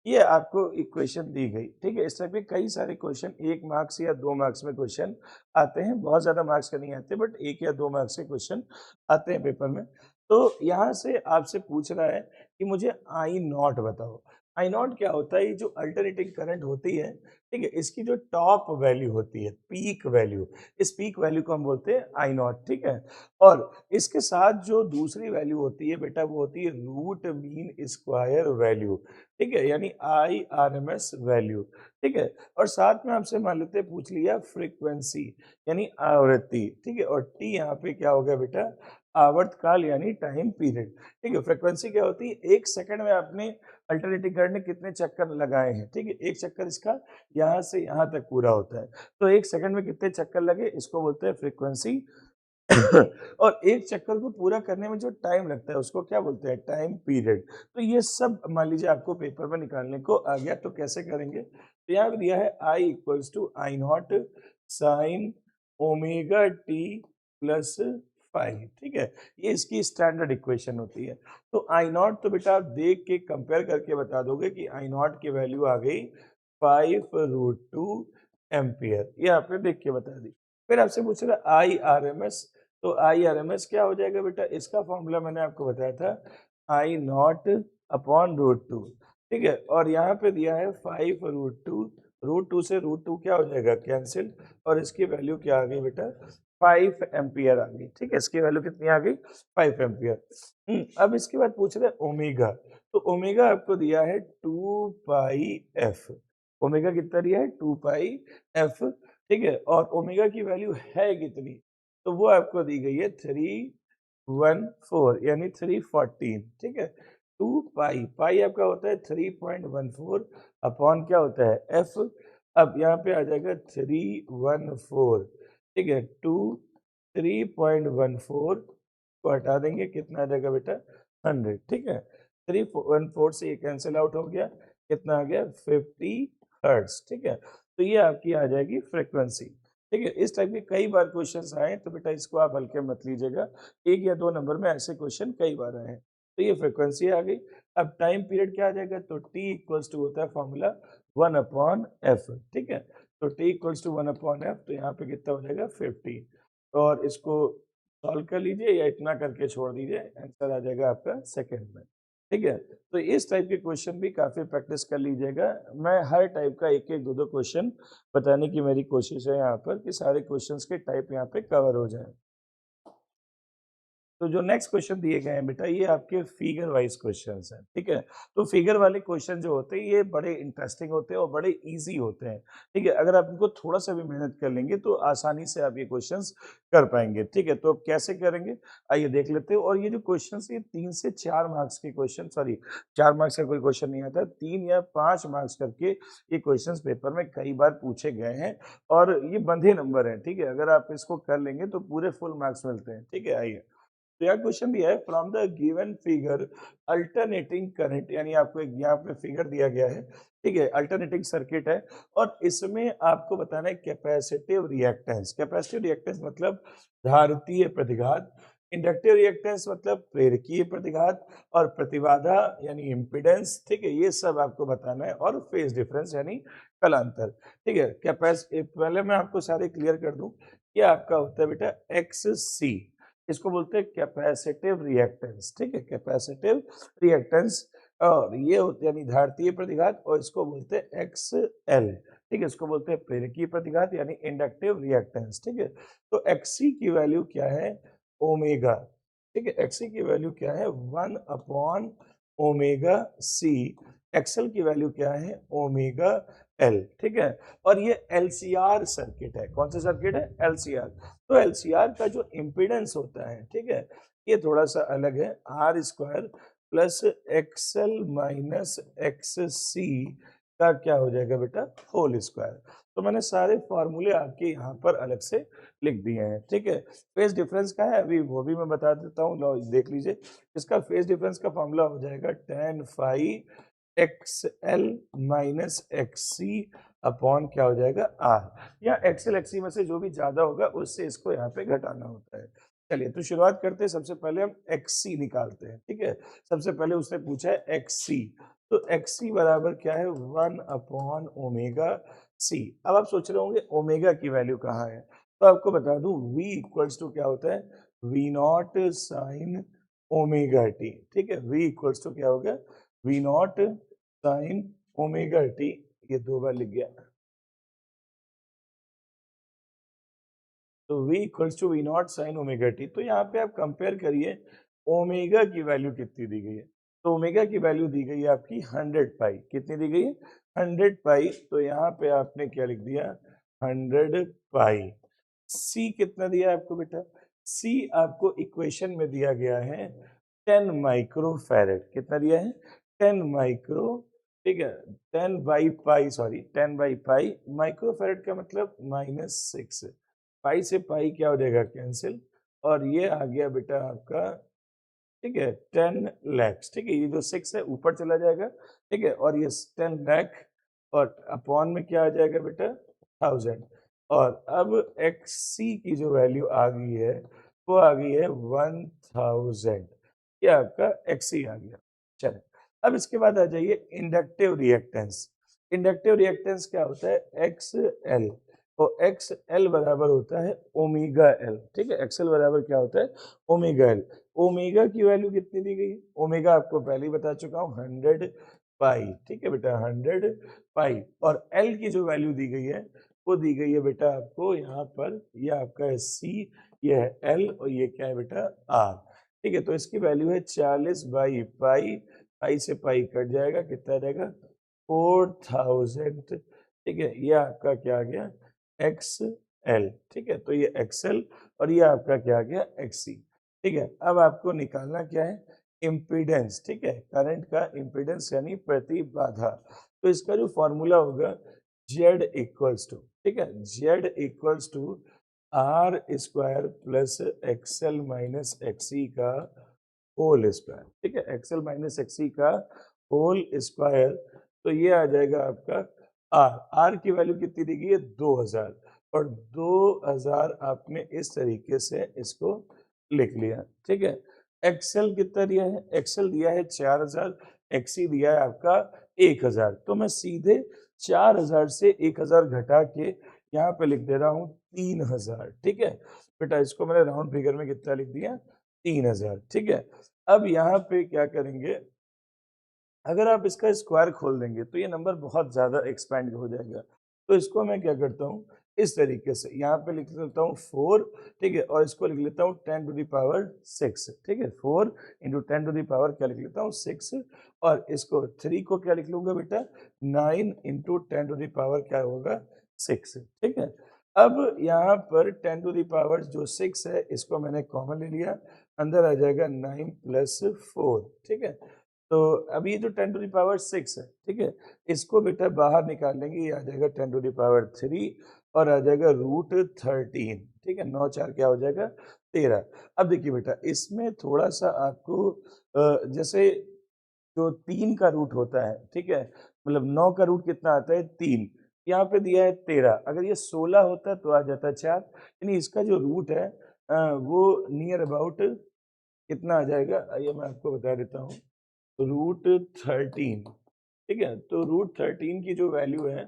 ये आपको इक्वेशन दी गई। ठीक है, इस टाइप के कई सारे क्वेश्चन 1 मार्क्स या 2 मार्क्स में क्वेश्चन आते हैं, बहुत ज्यादा मार्क्स के नहीं आते, बट 1 या 2 मार्क्स के क्वेश्चन आते हैं पेपर में। तो यहाँ से आपसे पूछ रहा है कि मुझे आई नॉट बताओ। आई नॉट क्या होता है, ये जो अल्टरनेटिंग करंट होती है, ठीक है, इसकी जो टॉप वैल्यू होती है, पीक वैल्यू, इस पीक वैल्यू को हम बोलते हैं आई नॉट, ठीक है। और इसके साथ जो दूसरी वैल्यू होती है बेटा, वो होती है रूट मीन स्क्वायर वैल्यू, ठीक है, यानी I R M S value, ठीक है। और साथ में आपसे मान लेते पूछ लिया फ्रीक्वेंसी यानी आवृत्ति, ठीक है, और टी यहाँ पे क्या हो गया बेटा, आवर्तकाल यानी टाइम पीरियड, ठीक है। फ्रीक्वेंसी क्या होती है, एक सेकंड में आपने अल्टरनेटिंग करंट ने कितने चक्कर लगाए हैं, ठीक है, एक चक्कर इसका यहाँ से यहाँ तक पूरा होता है, तो एक सेकंड में कितने चक्कर लगे, इसको बोलते हैं फ्रीक्वेंसी। और एक चक्कर को पूरा करने में जो टाइम लगता है उसको क्या बोलते हैं, टाइम पीरियड। तो ये सब मान लीजिए आपको पेपर में निकालने को आ गया, तो कैसे करेंगे, तो यहाँ पे दिया है I equals to I naught sine omega T plus 5, ठीक है, ये इसकी स्टैंडर्ड इक्वेशन होती है। तो आई नॉट तो बेटा आप देख के कंपेयर करके बता दोगे कि आई नॉट की वैल्यू आ गई 5√2 एम्पियर, ये आपने देख के बता दी। फिर आपसे पूछ रहा आई आर एम एस, तो आई आर एम एस क्या हो जाएगा बेटा, इसका फॉर्मूला मैंने आपको बताया था, आई नॉट अपॉन √2, ठीक है, और यहाँ पे दिया है 5√2, √2 से √2 क्या हो जाएगा, कैंसिल, और इसकी वैल्यू क्या आ गई बेटा, 5 एम्पियर आ गई, ठीक है, इसकी वैल्यू कितनी आ गई, 5 एम्पियर। अब इसके बाद पूछ रहे ओमेगा, तो ओमेगा आपको दिया है 2 पाई एफ, ओमेगा कितना दिया है, 2 पाई एफ, ठीक है, और ओमेगा की वैल्यू है कितनी, तो वो आपको दी गई है 314 यानी 314, ठीक है। 2 पाई, पाई आपका होता है 3.14 अपॉन क्या होता है एफ, अब यहाँ पे आ जाएगा 314, ठीक है, 2 3.14 को हटा देंगे, कितना आ जाएगा बेटा 100, ठीक है, 314 से ये कैंसिल आउट हो गया, कितना आ गया 50 हर्ट्ज, ठीक है। तो ये आपकी आ जाएगी फ्रीक्वेंसी, ठीक है। इस टाइप के कई बार क्वेश्चंस आए तो बेटा इसको आप हल्के मत लीजिएगा, 1 या 2 नंबर में ऐसे क्वेश्चन कई बार आए हैं। तो ये फ्रीक्वेंसी आ गई। अब टाइम पीरियड क्या आ जाएगा, तो टी इक्वल्स टू होता है फॉर्मूला 1/f, ठीक है, तो टी इक्वल्स टू 1/f, तो यहाँ पे कितना हो जाएगा 50, और इसको सॉल्व कर लीजिए या इतना करके छोड़ दीजिए, आंसर आ जाएगा आपका सेकंड में, ठीक है। तो इस टाइप के क्वेश्चन भी काफी प्रैक्टिस कर लीजिएगा। मैं हर टाइप का एक एक दो दो क्वेश्चन बताने की मेरी कोशिश है यहाँ पर कि सारे क्वेश्चंस के टाइप यहाँ पे कवर हो जाए। तो जो नेक्स्ट क्वेश्चन दिए गए हैं बेटा, ये आपके फिगर वाइज क्वेश्चंस हैं, ठीक है। तो फिगर वाले क्वेश्चन जो होते हैं ये बड़े इंटरेस्टिंग होते हैं और बड़े इजी होते हैं, ठीक है। अगर आप इनको थोड़ा सा भी मेहनत कर लेंगे तो आसानी से आप ये क्वेश्चंस कर पाएंगे, ठीक है। तो अब कैसे करेंगे, आइए देख लेते हैं। और ये जो क्वेश्चन ये 3 से 4 मार्क्स के क्वेश्चन, सॉरी 4 मार्क्स का कोई क्वेश्चन नहीं आता, 3 या 5 मार्क्स करके ये क्वेश्चन पेपर में कई बार पूछे गए हैं, और ये बंधे नंबर है, ठीक है। अगर आप इसको कर लेंगे तो पूरे फुल मार्क्स मिलते हैं, ठीक है। आइए, तो यह क्वेश्चन दिया है, from the given figure alternating current, यानी आपको एक यहाँ पे फिगर दिया गया है, ठीक है, अल्टरनेटिंग सर्किट है, और इसमें आपको बताना है कैपेसिटिव रिएक्टेंस। कैपेसिटिव रिएक्टेंस मतलब धारितीय प्रतिघात, इंडक्टिव रिएक्टेंस मतलब प्रेरकीय प्रतिघात, और प्रतिबाधा यानी इम्पिडेंस, ठीक है, ये सब आपको बताना है, और फेज डिफरेंस यानी कलांतर, ठीक है। पहले मैं आपको सारे क्लियर कर दूं, ये आपका होता है बेटा एक्स सी, इसको बोलते हैं कैपेसिटिव रिएक्टेंस, ठीक है, कैपेसिटिव रिएक्टेंस, और ये होते यानी धारितीय प्रतिघात, और इसको बोलते हैं एक्स एल, ठीक है, इसको बोलते हैं प्रेरकीय प्रतिघात यानी इंडक्टिव रिएक्टेंस, ठीक है। तो एक्सी की वैल्यू क्या है, ओमेगा, ठीक है, एक्सी की वैल्यू क्या है 1/ओमेगा सी, एक्सएल की वैल्यू क्या है ओमेगा एल, ठीक है। और ये एलसीआर सर्किट है, कौन सा सर्किट है, एलसीआर। तो एलसीआर का जो इम्पीडेंस होता है, ठीक है, ये थोड़ा सा अलग है, R square plus XL minus X C का क्या हो जाएगा बेटा, होल स्क्वायर। तो मैंने सारे फॉर्मूले आपके यहाँ पर अलग से लिख दिए हैं, ठीक है। फेज डिफरेंस का है, अभी वो भी मैं बता देता हूँ, लो देख लीजिए। इसका फेज डिफरेंस का फॉर्मूला हो जाएगा tan phi X L minus X C upon क्या हो जाएगा आर, या एक्सएल एक्सी में से जो भी ज्यादा होगा उससे इसको यहाँ पे घटाना होता है। चलिए, तो शुरुआत करते हैं, सबसे पहले हम एक्ससी निकालते हैं, ठीक है। सबसे पहले उसने पूछा है एक्ससी, तो एक्ससी बराबर क्या है 1/ओमेगा सी। अब आप सोच रहे होंगे ओमेगा की वैल्यू कहाँ है, तो आपको बता दूं v इक्वल्स टू क्या होता है, V not sine omega T, ठीक है, v इक्वल्स टू क्या हो गया, V not sine omega T, ये 2 बार लिख गया, तो v equals to V not sine omega T. तो यहाँ पे आप कंपेयर करिए ओमेगा की वैल्यू कितनी दी गई है। तो ओमेगा की वैल्यू दी गई है आपकी 100 पाई। कितनी दी गई है? 100 पाई। तो यहाँ पे आपने क्या लिख दिया? 100 पाई। c कितना दिया है आपको बेटा? c आपको इक्वेशन में दिया गया है 10 माइक्रो फैरेड। कितना दिया है? 10 माइक्रो, ठीक है, 10 by pi, sorry 10 by pi. Micro farad का मतलब -6। पाई से पाई क्या हो जाएगा? कैंसिल। और ये आ गया बेटा आपका, ठीक है, 10 लैक्स। ठीक है, ये जो 6 है ऊपर चला जाएगा, ठीक है, और ये 10 लाख और अपॉन में क्या आ जाएगा बेटा? 1000। और अब XC की जो वैल्यू आ गई है वो आ गई है 1000। ये आपका XC आ गया। चलो, अब इसके बाद आ जाइए इंडक्टिव रिएक्टेंस। इंडक्टिव रिएक्टेंस क्या होता है? XL। तो XL बराबर होता है ओमेगा L। ठीक है, XL बराबर क्या होता है? Omega L। ओमेगा की वैल्यू कितनी दी गई है? ओमेगा आपको पहले ही बता चुका हूँ, 100 पाई। ठीक है बेटा, 100 पाई। और L की जो वैल्यू दी गई है वो दी गई है बेटा आपको यहाँ पर, ये आपका है C, ये है L और ये क्या है बेटा? R। ठीक है, तो इसकी वैल्यू है 40 बाई पाई। पाई से पाई कट जाएगा, कितना रहेगा? 4000। ठीक है, ये आपका क्या आ गया? XL। ठीक है, तो ये XL और ये आपका क्या आ गया? XC। ठीक है, अब आपको निकालना क्या है? इम्पीडेंस। ठीक है, करंट का इम्पीडेंस यानी प्रतिबाधा। तो इसका जो फॉर्मूला होगा Z इक्वल्स टू, ठीक है, Z equals to R square plus XL minus XC का होल स्क्वायर। ठीक है, XL माइनस XC का होल स्क्वायर। तो ये आ जाएगा आपका R की वैल्यू कितनी दी गई है? 2000। और 2000 आपने इस तरीके से इसको लिख लिया। ठीक है, एक्सेल कितना दिया है? एक्सेल दिया है 4000, XC दिया है आपका 1000। तो मैं सीधे 4000 से 1000 घटा के यहाँ पे लिख दे रहा हूँ 3000। ठीक है बेटा, इसको मैंने राउंड फिगर में कितना लिख दिया? 3000। ठीक है, अब यहाँ पे क्या करेंगे? अगर आप इसका स्क्वायर खोल देंगे तो ये नंबर बहुत ज़्यादा एक्सपेंड हो जाएगा। तो इसको मैं क्या करता हूँ, इस तरीके से यहाँ पे लिख लेता हूँ 4, ठीक है, और इसको लिख लेता हूँ 10 टू द पावर 6। ठीक है, 4 इंटू 10 टू द पावर क्या लिख लेता हूँ? 6। और इसको 3 को क्या लिख लूंगा बेटा? 9 इंटू 10 टू द पावर क्या होगा? 6। ठीक है, अब यहाँ पर 10 टू द पावर जो 6 है इसको मैंने कॉमन ले लिया, अंदर आ जाएगा 9 प्लस 4। ठीक है, तो अब ये जो 10 टू द पावर 6 है, ठीक है, इसको बेटा बाहर निकाल लेंगे, ये आ जाएगा 10 टू द पावर 3 और आ जाएगा √13। ठीक है, 9 4 क्या हो जाएगा? 13। अब देखिए बेटा, इसमें थोड़ा सा आपको जैसे जो 3 का रूट होता है, ठीक है, मतलब 9 का रूट कितना आता है? 3। यहाँ पे दिया है 13। अगर ये 16 होता तो आ जाता 4। यानी इसका जो रूट है वो नियर अबाउट कितना आ जाएगा? आइए मैं आपको बता देता हूँ, √13। ठीक है, तो √13 की जो वैल्यू है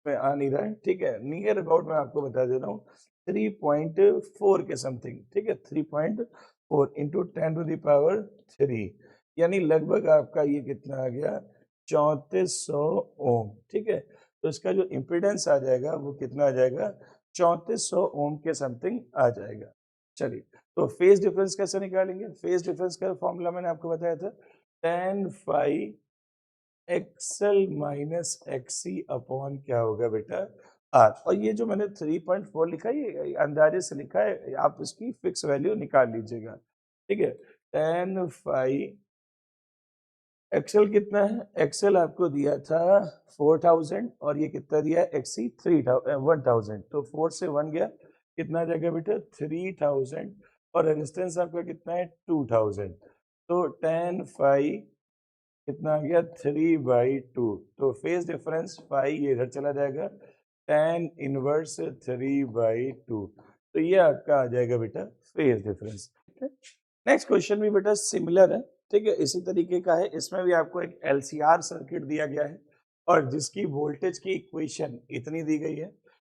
में आ नहीं रहा है, ठीक है, नियर अबाउट मैं आपको बता दे रहा हूँ 3.4 के समथिंग। ठीक है, 3.4 इंटू 10 टू द पावर 3, यानी लगभग आपका ये कितना आ गया? 3400 ओम। ठीक है, तो इसका जो इम्पिडेंस आ जाएगा वो कितना आ जाएगा? 3400 ओम के समथिंग आ जाएगा। चलिए, तो फेज डिफरेंस कैसे निकालेंगे? फेज डिफरेंस का फॉर्मूला मैंने आपको बताया था, tan phi XL minus XC upon क्या होगा बेटा? आर। और ये जो मैंने 3.4 लिखा है ये अंदाजे से लिखा है, आप इसकी फिक्स वैल्यू निकाल लीजिएगा। ठीक है, tan फाई एक्सएल कितना है? एक्सएल आपको दिया था 4000 और ये कितना दिया है? एक्सी 1000। तो 4 से 1 गया, कितना आ जाएगा बेटा? 3000। और रेजिस्टेंस आपका कितना है? 2000। तो tan फाई कितना आ गया? 3/2। तो फेज डिफरेंस फाई ये इधर चला जाएगा, tan इनवर्स 3/2। तो ये आपका आ जाएगा बेटा फेज डिफरेंस। नेक्स्ट क्वेश्चन भी बेटा सिमिलर है, ठीक है, इसी तरीके का है। इसमें भी आपको एक LCR सर्किट दिया गया है और जिसकी वोल्टेज की इक्वेशन इतनी दी गई है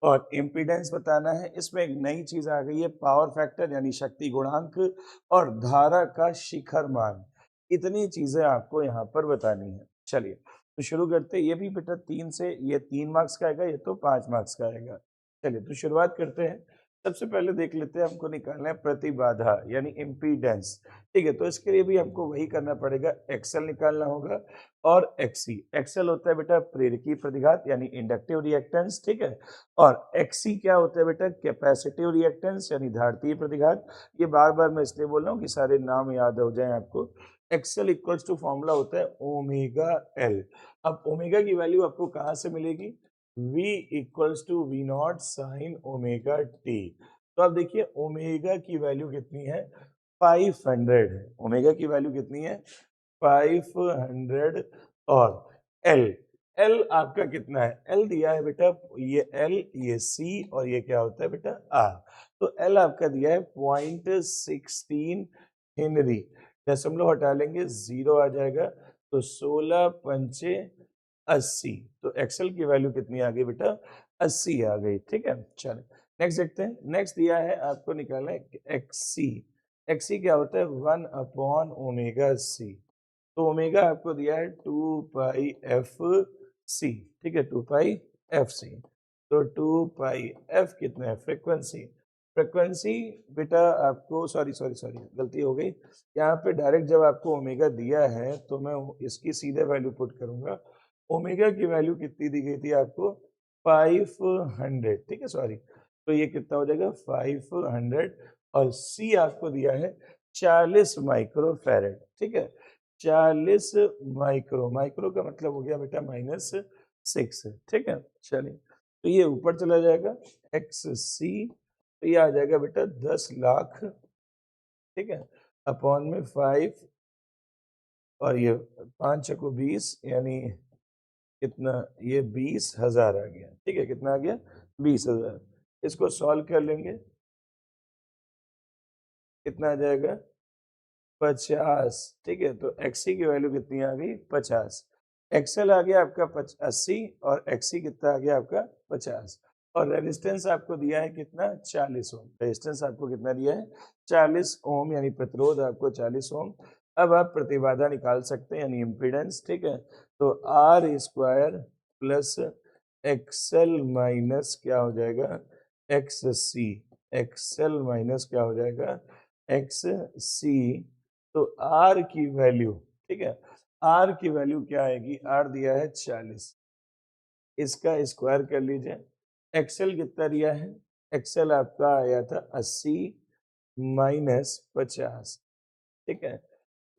और इम्पीडेंस बताना है। इसमें एक नई चीज आ गई है, पावर फैक्टर यानी शक्ति गुणांक और धारा का शिखर मान। इतनी चीजें आपको यहाँ पर बतानी है। चलिए, तो शुरू करते हैं, ये भी बेटा 3 से, ये 3 मार्क्स का आएगा, ये तो 5 मार्क्स का आएगा। चलिए तो शुरुआत करते हैं। सबसे पहले देख लेते हैं, हमको निकालना है प्रतिबाधा यानी इम्पीडेंस। ठीक है, तो इसके लिए भी हमको वही करना पड़ेगा, एक्सएल निकालना होगा और एक्सी। एक्सएल होता है बेटा प्रेरकी प्रतिघात यानी इंडक्टिव रिएक्टेंस, ठीक है, और एक्सी क्या होता है बेटा कैपेसिटिव रिएक्टेंस यानी धारतीय प्रतिघात। ये बार बार मैं इसलिए बोल रहा हूँ कि सारे नाम याद हो जाएं आपको। एक्सएल इक्वल्स टू फॉर्मूला होता है ओमेगा एल। अब ओमेगा की वैल्यू आपको कहाँ से मिलेगी? V equals to V not sine omega T. तो अब देखिए ओमेगा की वैल्यू कितनी है? 500 है। ओमेगा की वैल्यू कितनी है? 500। और L, L आपका कितना है? L दिया है बेटा, ये L, ये C और ये क्या होता है बेटा? R। तो L आपका दिया है 0.16 हेनरी। दशमलव हटा लेंगे, 0 आ जाएगा, तो 16 पंचे 80। तो एक्सएल की वैल्यू कितनी आ गई बेटा? 80 आ गई। ठीक है, चलो नेक्स्ट देखते हैं। नेक्स्ट दिया है आपको निकालना है एक्सी। एक्सी क्या होता है? 1/ओमेगा सी। तो ओमेगा आपको दिया है 2π/f(c). ठीक है, 2π/f(c). तो 2π/f कितना है? फ्रीक्वेंसी। फ्रीक्वेंसी बेटा आपको, सॉरी सॉरी सॉरी गलती हो गई, यहाँ पे डायरेक्ट जब आपको ओमेगा दिया है तो मैं इसकी सीधे वैल्यू पुट करूंगा। ओमेगा की वैल्यू कितनी दी गई थी आपको? 500। ठीक है, सॉरी, तो ये कितना हो जाएगा? 500। और सी आपको दिया है 40 माइक्रो फैरेड। ठीक है, 40 माइक्रो, माइक्रो का मतलब हो गया बेटा -6। ठीक है, चलिए तो ये ऊपर चला जाएगा एक्स सी, तो ये आ जाएगा बेटा 10 लाख। ठीक है, अपॉन में 5, और ये 5 को 20 यानी कितना? ये 20,000 आ गया। ठीक है, कितना आ गया? 20,000। इसको सॉल्व कर लेंगे, कितना आ जाएगा? 50। ठीक है, तो एक्सी की वैल्यू कितनी आ गई? 50। एक्सएल आ गया आपका 80 और एक्सी कितना आ गया आपका? 50। और रेजिस्टेंस आपको दिया है कितना? 40 ओम। रेजिस्टेंस आपको कितना दिया है? 40 ओम, यानी प्रतिरोध आपको 40 ओम। अब आप प्रतिबाधा निकाल सकते हैं यानी इम्पीडेंस। ठीक है, तो R square plus XL minus क्या हो जाएगा? एक्स सी। एक्सएल माइनस क्या हो जाएगा? एक्स सी। तो आर की वैल्यू, ठीक है, आर की वैल्यू क्या आएगी? आर दिया है 40, इसका स्क्वायर कर लीजिए। एक्सएल कितना दिया है? एक्सएल आपका आया था 80 माइनस 50। ठीक है,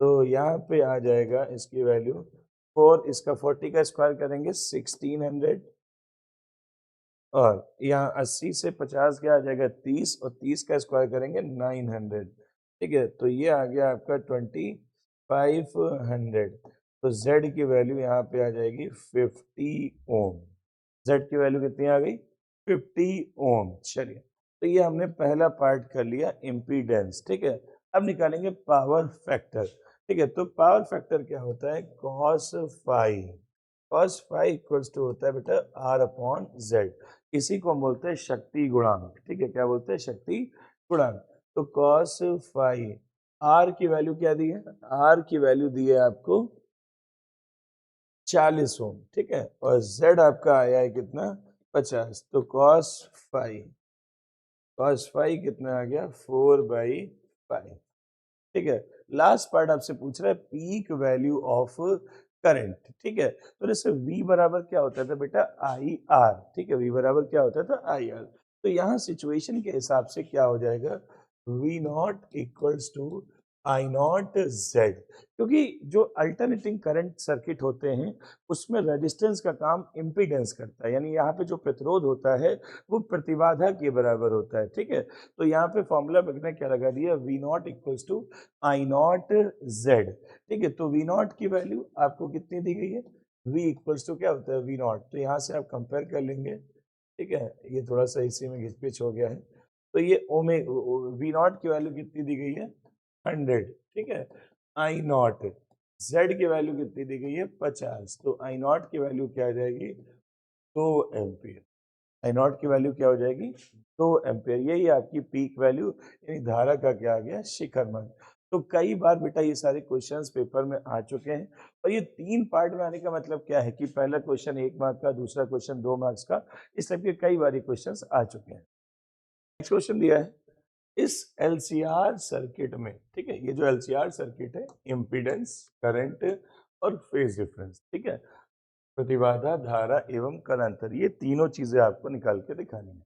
तो यहाँ पे आ जाएगा इसकी वैल्यू 4, इसका 40 का स्क्वायर करेंगे 1600, और यहाँ 80 से 50 क्या आ जाएगा? 30, और 30 का स्क्वायर करेंगे 900। ठीक है, तो ये आ गया आपका 2500। तो Z की वैल्यू यहाँ पे आ जाएगी 50 ओम। Z की वैल्यू कितनी आ गई? 50 ओम। चलिए, तो ये हमने पहला पार्ट कर लिया, इम्पीडेंस। ठीक है, अब निकालेंगे पावर फैक्टर। ठीक है, तो पावर फैक्टर क्या होता है? cos phi. cos phi equals to होता है बेटा R/Z। इसी को हम बोलते हैं शक्ति गुणांक। ठीक है, क्या बोलते हैं? शक्ति गुणांक। तो cos फाई, R की वैल्यू क्या दी है? R की वैल्यू दी है आपको 40 ओम। ठीक है, और Z आपका आया है कितना? 50। तो cos फाई कितना आ गया? 4/5। ठीक है, लास्ट पार्ट आपसे पूछ रहा है पीक वैल्यू ऑफ करंट। ठीक है, तो जैसे V बराबर क्या होता था बेटा? IR। ठीक है, V बराबर क्या होता था? IR। तो यहाँ सिचुएशन के हिसाब से क्या हो जाएगा? V naught equals to I naught Z, क्योंकि जो अल्टरनेटिंग करंट सर्किट होते हैं उसमें रेजिस्टेंस का काम इम्पीडेंस करता है, यानी यहाँ पे जो प्रतिरोध होता है वो प्रतिबाधा के बराबर होता है। ठीक है, तो यहाँ पे फॉर्मूला मैंने क्या लगा दिया? V naught equals to I naught Z. ठीक है, तो वी नॉट की वैल्यू आपको कितनी दी गई है? वी इक्वल्स टू क्या होता है? V naught. तो यहाँ से आप कंपेयर कर लेंगे। ठीक है, ये थोड़ा सा इसी में घिचपिच हो गया है। तो ये ओमे वी नॉट की वैल्यू कितनी दी गई है? 100। ठीक है, आई नॉट, जेड की वैल्यू कितनी दी गई है? 50। तो आई नॉट की वैल्यू क्या आ जाएगी? 2 एम्पियर। आई नॉट की वैल्यू क्या हो जाएगी? 2 एम्पियर। यही आपकी पीक वैल्यू यानी धारा का क्या आ गया? शिखर मान। तो कई बार बेटा ये सारे क्वेश्चंस पेपर में आ चुके हैं, और ये 3 पार्ट में आने का मतलब क्या है कि पहला क्वेश्चन 1 मार्क का, दूसरा क्वेश्चन 2 मार्क्स का, इस टाइप के कई बार ये क्वेश्चंस आ चुके हैं। नेक्स्ट क्वेश्चन दिया है, इस एलसीआर सर्किट में, ठीक है, ये जो एलसीआर सर्किट है, इम्पीडेंस, करंट और फेज डिफरेंस, ठीक है, प्रतिबाधा, धारा एवं करांतर, ये तीनों चीजें आपको निकाल के दिखानी है।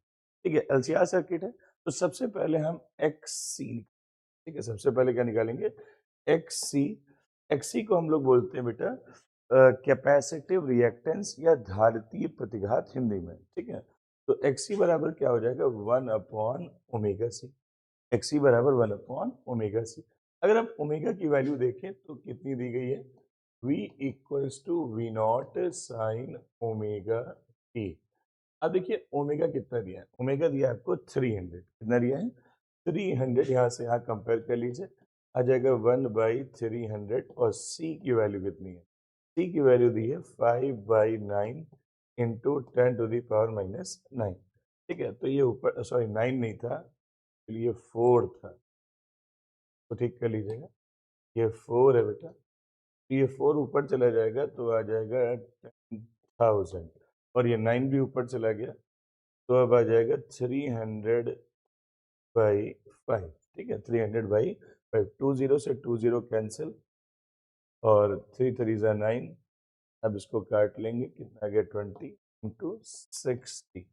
ठीक है, एलसीआर सर्किट है, तो सबसे पहले हम एक्ससी, ठीक है, सबसे पहले क्या निकालेंगे, एक्ससी। एक्ससी को हम लोग बोलते हैं बेटा कैपेसिटिव रिएक्टेंस या धारितीय प्रतिघात हिंदी में, ठीक है। तो एक्ससी बराबर क्या हो जाएगा, 1/ओमेगा सी। एक्ससी बराबर 1/ओमेगा सी। अगर हम ओमेगा की वैल्यू देखें तो कितनी दी गई है, v equals to V not sine omega T. अब देखिए ओमेगा कितना दिया है, ओमेगा दिया है आपको 300, कितना दिया है 300, यहाँ से यहाँ कंपेयर कर लीजिए, आ जाएगा 1/300, और c की वैल्यू कितनी है, c की वैल्यू दी है 5/9 इंटू 10⁻⁹ ठीक है। तो ये ऊपर, सॉरी 9 नहीं था, तो ये 4 था, तो ठीक कर लीजिएगा, ये 4 है बेटा, ये 4 ऊपर चला जाएगा तो आ जाएगा 10,000, और ये 9 भी ऊपर चला गया तो अब आ जाएगा 300/5, ठीक है, 300/5, 20 से 20 कैंसिल, और 3 3 9, अब इसको काट लेंगे, कितना आ गया 20 इंटू 60,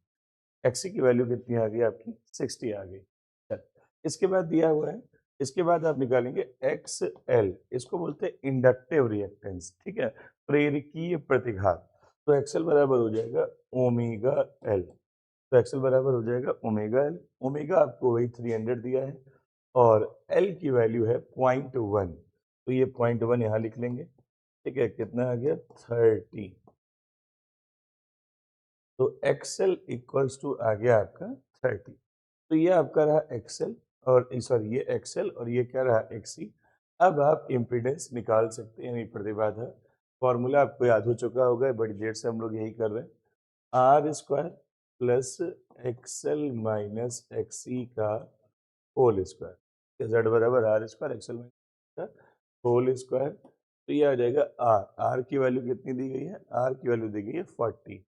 एक्सी की वैल्यू कितनी आ गई आपकी 60 आ गई। चल, इसके बाद दिया हुआ है, इसके बाद आप निकालेंगे एक्स एल, इसको बोलते हैं इंडक्टिव रिएक्टेंस, ठीक है, प्रेरकीय प्रतिघात। तो एक्सएल बराबर हो जाएगा ओमेगा एल, तो एक्सएल बराबर हो जाएगा ओमेगा एल। ओमेगा आपको वही 300 दिया है, और एल की वैल्यू है 0.1, तो ये 0.1 यहाँ लिख लेंगे, ठीक है, कितना आ गया 30, तो एक्सएल इक्वल्स टू आ गया आपका 30। तो ये आपका रहा एक्सएल, और सॉरी ये एक्सएल, और ये क्या रहा एक्सी। अब आप इम्पीडेंस निकाल सकते हैं, यानी प्रतिबाधा। फॉर्मूला आपको याद हो चुका होगा, बड़ी देर से हम लोग यही कर रहे हैं, R square plus XL minus XC का होल स्क्वायर, जेड बराबर R square XL minus whole square. तो ये आ जाएगा आर, आर की वैल्यू कितनी दी गई है, आर की वैल्यू दी गई है 40,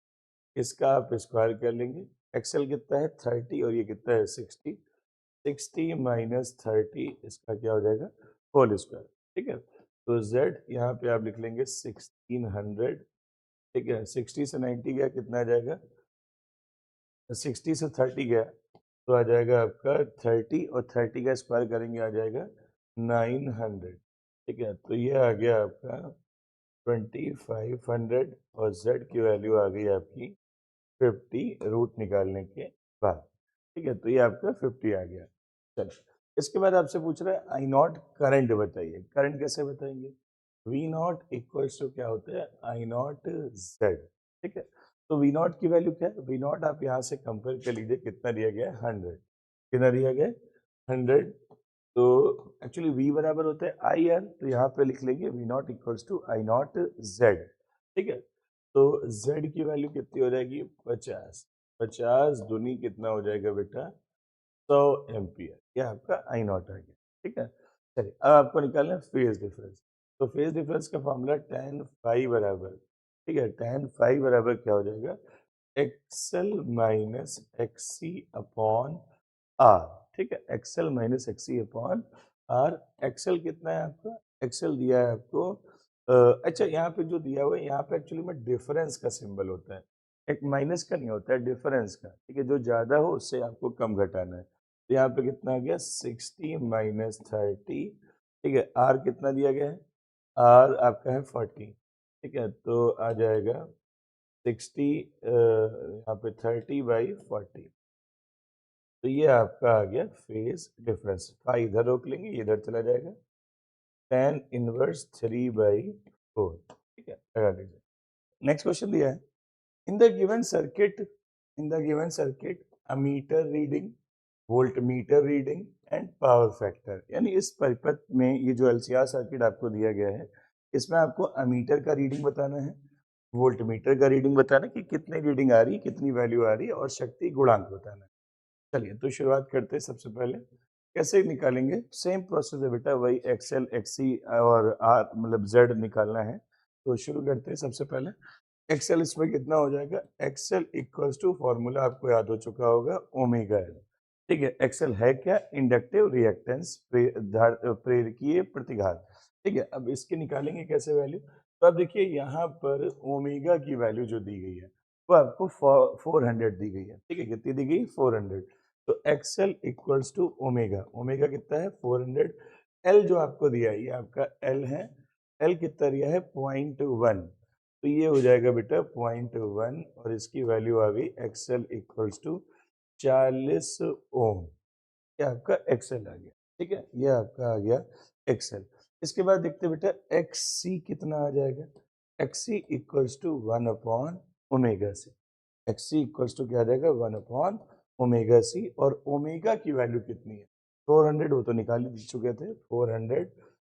इसका आप स्क्वायर कर लेंगे। एक्सएल कितना है 30, और ये कितना है 60, 60 माइनस 30, इसका क्या हो जाएगा होल स्क्वायर, ठीक है। तो z यहाँ पे आप लिख लेंगे 1600, ठीक है, 60 से 90 गया, कितना आ जाएगा, 60 से 30 गया तो आ जाएगा आपका 30, और 30 का स्क्वायर करेंगे आ जाएगा 900, ठीक है। तो ये आ गया आपका 2500, और z की वैल्यू आ गई आपकी 50 रूट निकालने के बाद, ठीक है। तो ये आपका 50 आ गया। चलो, इसके बाद आपसे पूछ रहा है आई नॉट करंट बताइए, करंट कैसे बताएंगे, वी नॉट इक्वल्स टू क्या होता है आई नॉट जेड, ठीक है। तो वी नॉट की वैल्यू क्या है, वी नॉट आप यहाँ से कंपेयर कर लीजिए, कितना दिया गया है 100, कितना दिया गया है 100, तो एक्चुअली v बराबर होता है आई आर, तो यहाँ पे लिख लेंगे V naught equals to I naught Z, ठीक है। तो z की वैल्यू कितनी हो जाएगी 50, 50 दूनी कितना हो जाएगा बेटा 100 एम्पियर, ये आपका आई नॉट आ गया, ठीक है। चलिए अब आपको निकालना है फेज डिफरेंस, तो फेज डिफरेंस का फॉर्मूला tan फाई बराबर, ठीक है, tan फाई बराबर क्या हो जाएगा XL minus XC upon R, ठीक है, XL minus XC upon R. XL कितना है आपका, एक्सएल दिया है आपको अच्छा, यहाँ पे जो दिया हुआ है, यहाँ पे एक्चुअली में डिफरेंस का सिंबल होता है, एक माइनस का नहीं होता है, डिफरेंस का, ठीक है, जो ज्यादा हो उससे आपको कम घटाना है। तो यहाँ पे कितना आ गया 60 माइनस 30, ठीक है, आर कितना दिया गया है, आर आपका है 40, ठीक है, तो आ जाएगा 60 यहाँ पे 30/40, तो ये आपका आ गया फेज डिफरेंस। फाई इधर रोक लेंगे, ये इधर चला जाएगा, tan इनवर्स 3/4, ठीक है, लगा लीजिए। नेक्स्ट क्वेश्चन दिया है, in the given circuit, in the given circuit ammeter reading, voltmeter reading and power factor, यानी इस परिपथ में ये जो एलसीआर सर्किट आपको दिया गया है, इसमें आपको अमीटर का रीडिंग बताना है, वोल्टमीटर का रीडिंग बताना है कि कितनी रीडिंग आ रही है, कितनी वैल्यू आ रही है, और शक्ति गुणांक बताना है। चलिए तो शुरुआत करते हैं सबसे पहले कैसे निकालेंगे? सेम प्रोसेस है बेटा, वही एक्सएल एक्ससी और आर मतलब जेड निकालना है। तो शुरू करते हैं। सबसे पहले एक्सएल इसमें कितना हो जाएगा? एक्सएल इक्वल्स टू फॉर्मूला आपको याद हो चुका होगा, ओमेगा एल। ठीक है, एक्सएल है क्या? इंडक्टिव रिएक्टेंस, प्रेरकीय प्रतिघात। ठीक है, अब इसके निकालेंगे कैसे वैल्यू? तो अब देखिए यहाँ पर ओमेगा की वैल्यू जो दी गई है वो आपको 400 दी गई है। ठीक है, कितनी दी गई? 400। तो XL equals to omega, omega कितना है? 400। एल जो आपको दिया है ये आपका एल है, एल कितना दिया है? 0.1। तो ये हो जाएगा बेटा 0.1 और इसकी वैल्यू आ गई एक्सएल इक्वल्स टू 40 ओम। ये आपका एक्सएल आ गया। ठीक है, ये आपका आ गया एक्सएल। इसके बाद देखते हैं बेटा एक्स सी कितना आ जाएगा? X C equals to 1 upon omega C. X C equals to क्या आ जाएगा? 1 अपॉन ओमेगा सी। और ओमेगा की वैल्यू कितनी है? 400, वो तो निकाल ही चुके थे 400।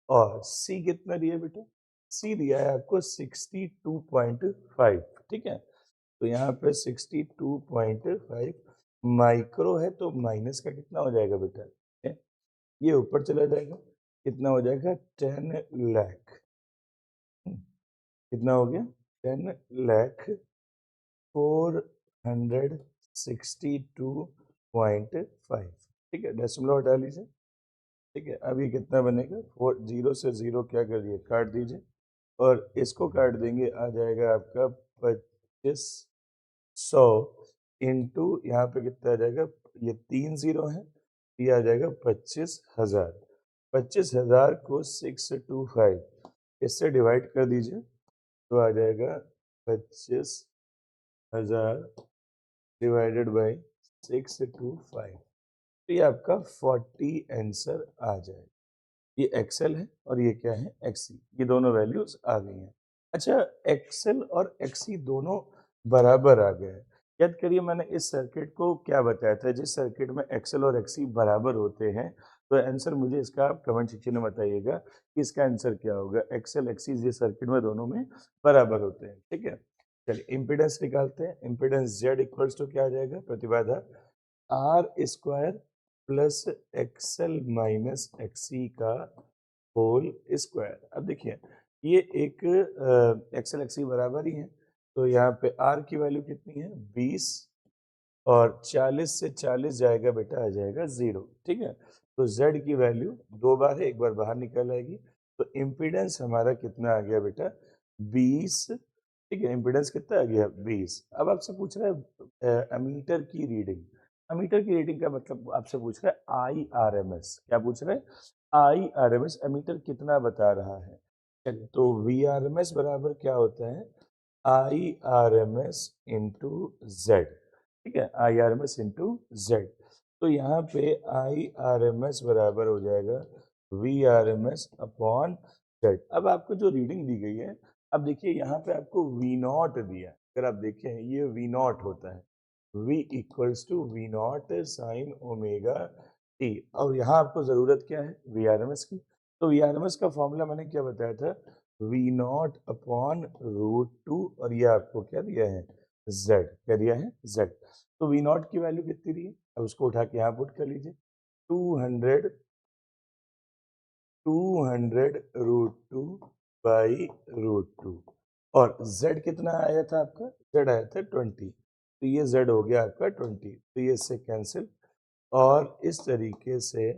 और सी कितना दिया बेटा? सी दिया है आपको 62.5। ठीक है, तो यहाँ पे 62.5 माइक्रो है, तो माइनस का कितना हो जाएगा बेटा? है? ये ऊपर चला जाएगा, कितना हो जाएगा? 10 लाख। कितना हो गया? 10 लाख 462.5। ठीक है, डेसिमल हटा लीजिए। ठीक है, अब ये कितना बनेगा? 0 से 0 क्या कर दिए? काट दीजिए। और इसको काट देंगे, आ जाएगा आपका 2500 इंटू यहाँ पे कितना आ जाएगा? ये 3 0 है, ये आ जाएगा 25,000। 25,000 को 625 इससे डिवाइड कर दीजिए, तो आ जाएगा 25,000 डिवाइडेड बाई 625। तो ये आपका 40 आंसर आ जाएगा। ये एक्सेल है और ये क्या है? एक्सी। ये दोनों वैल्यूज आ गई हैं। अच्छा, एक्सेल और एक्सी दोनों बराबर आ गए हैं। याद करिए मैंने इस सर्किट को क्या बताया था? जिस सर्किट में एक्सेल और एक्सी बराबर होते हैं, तो आंसर मुझे इसका आप कमेंट सेक्शन में बताइएगा कि इसका आंसर क्या होगा। एक्सेल एक्सी जिस सर्किट में दोनों में बराबर होते हैं। ठीक है, चलिए इम्पीडेंस निकालते हैं। इम्पीडेंस जेड इक्वल्स टू क्या आ जाएगा? प्रतिबाधा R square plus XL minus XC का होल स्क्वायर। अब देखिए ये एक एक्सएल एक्सी बराबर ही है, तो यहाँ पे आर की वैल्यू कितनी है? 20। और 40 से 40 जाएगा बेटा, आ जाएगा 0। ठीक है, तो जेड की वैल्यू 2 बार है, एक बार बाहर निकल आएगी। तो इम्पीडेंस हमारा कितना आ गया बेटा? 20। ठीक है, इम्पीडेंस कितना आ गया? 20। अब आपसे पूछ रहा है अमीटर की रीडिंग। अमीटर की रीडिंग का मतलब आपसे पूछ रहा है आई आर एम एस। क्या पूछ रहा है? I R M S ammeter कितना बता रहा है। चलिए, तो वी आर एम एस बराबर क्या होता है? I R M S into Z. ठीक है, I R M S into Z. तो यहाँ पे आई आर एम एस बराबर हो जाएगा V R M S upon Z. अब आपको जो रीडिंग दी गई है, अब देखिए यहाँ पे आपको वी नॉट दिया है। अगर आप देखें ये वी नॉट होता है, v equals to V not sine omega T. और यहाँ आपको ज़रूरत क्या है? वी आर एम एस की। तो वी आर एम एस का फॉर्मूला मैंने क्या बताया था? V not upon √2। और ये आपको क्या दिया है? z। क्या दिया है? z। तो वी नॉट की वैल्यू कितनी दी है? अब उसको उठा के यहाँ पुट कर लीजिए। 200 √2 बाई √2। और z कितना आया था आपका? z आया था 20। तो ये z हो गया आपका 20, तो ये इससे कैंसिल। और इस तरीके से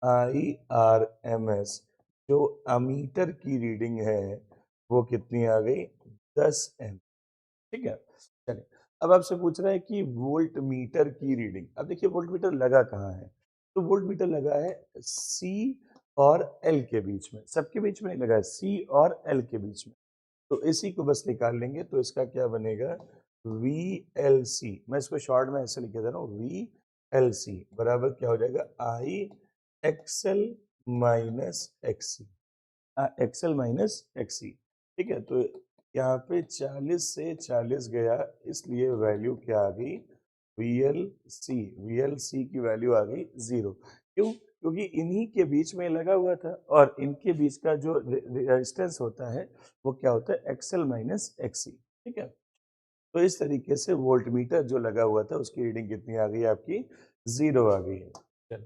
आई आर एम एस जो अमीटर की रीडिंग है वो कितनी आ गई? 10 एम। ठीक है, चलिए अब आपसे पूछ रहा है कि वोल्ट मीटर की रीडिंग। अब देखिए वोल्ट मीटर लगा कहाँ है? तो वोल्ट मीटर लगा है सी और एल के बीच में। सबके बीच में नहीं लगा है, सी और एल के बीच में। तो इसी को बस निकाल लेंगे, तो इसका क्या बनेगा? V L C. मैं इसको शॉर्ट में ऐसे लिख दे रहा हूँ, वी एल सी बराबर क्या हो जाएगा? I XL minus XC. XL minus XC. ठीक है, तो यहाँ पे 40 से 40 गया, इसलिए वैल्यू क्या आ गई? VLC। VLC की वैल्यू आ गई 0। क्यों? क्योंकि इन्हीं के बीच में लगा हुआ था, और इनके बीच का जो रेजिस्टेंस होता है वो क्या होता है? XL minus XC. ठीक है, तो इस तरीके से वोल्ट मीटर जो लगा हुआ था उसकी रीडिंग कितनी आ गई? आपकी 0 आ गई है। चलो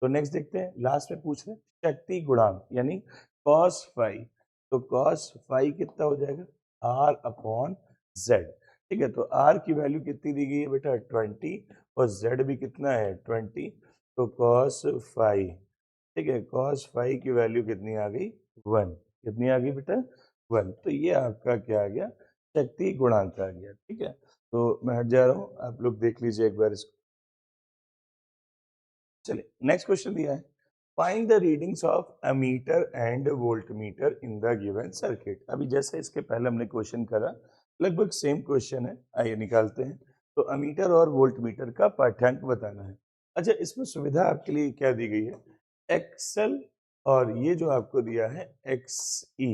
तो नेक्स्ट देखते हैं, लास्ट में पूछ रहे हैं शक्ति गुणांक यानी cos फाई। तो cos फाई कितना हो जाएगा, r अपॉन z। ठीक है, तो r की वैल्यू कितनी दी गई है बेटा 20 और z भी कितना है 20। तो cos फाई, ठीक है, cos फाई की वैल्यू कितनी आ गई 1। कितनी आ गई बेटा 1। तो ये आपका क्या आ गया, शक्ति गुणांक आ गया। ठीक है, तो मैं हट जा रहा हूँ, आप लोग देख लीजिए एक बार इसको। चलिए नेक्स्ट क्वेश्चन दिया है, find the readings of ammeter and voltmeter in the given circuit. अभी जैसे इसके पहले हमने क्वेश्चन करा, लगभग सेम क्वेश्चन है, आइए निकालते हैं। तो अमीटर और वोल्टमीटर का पाठ्यांक बताना है। अच्छा, इसमें सुविधा आपके लिए क्या दी गई है, एक्सएल और ये जो आपको दिया है एक्स ई।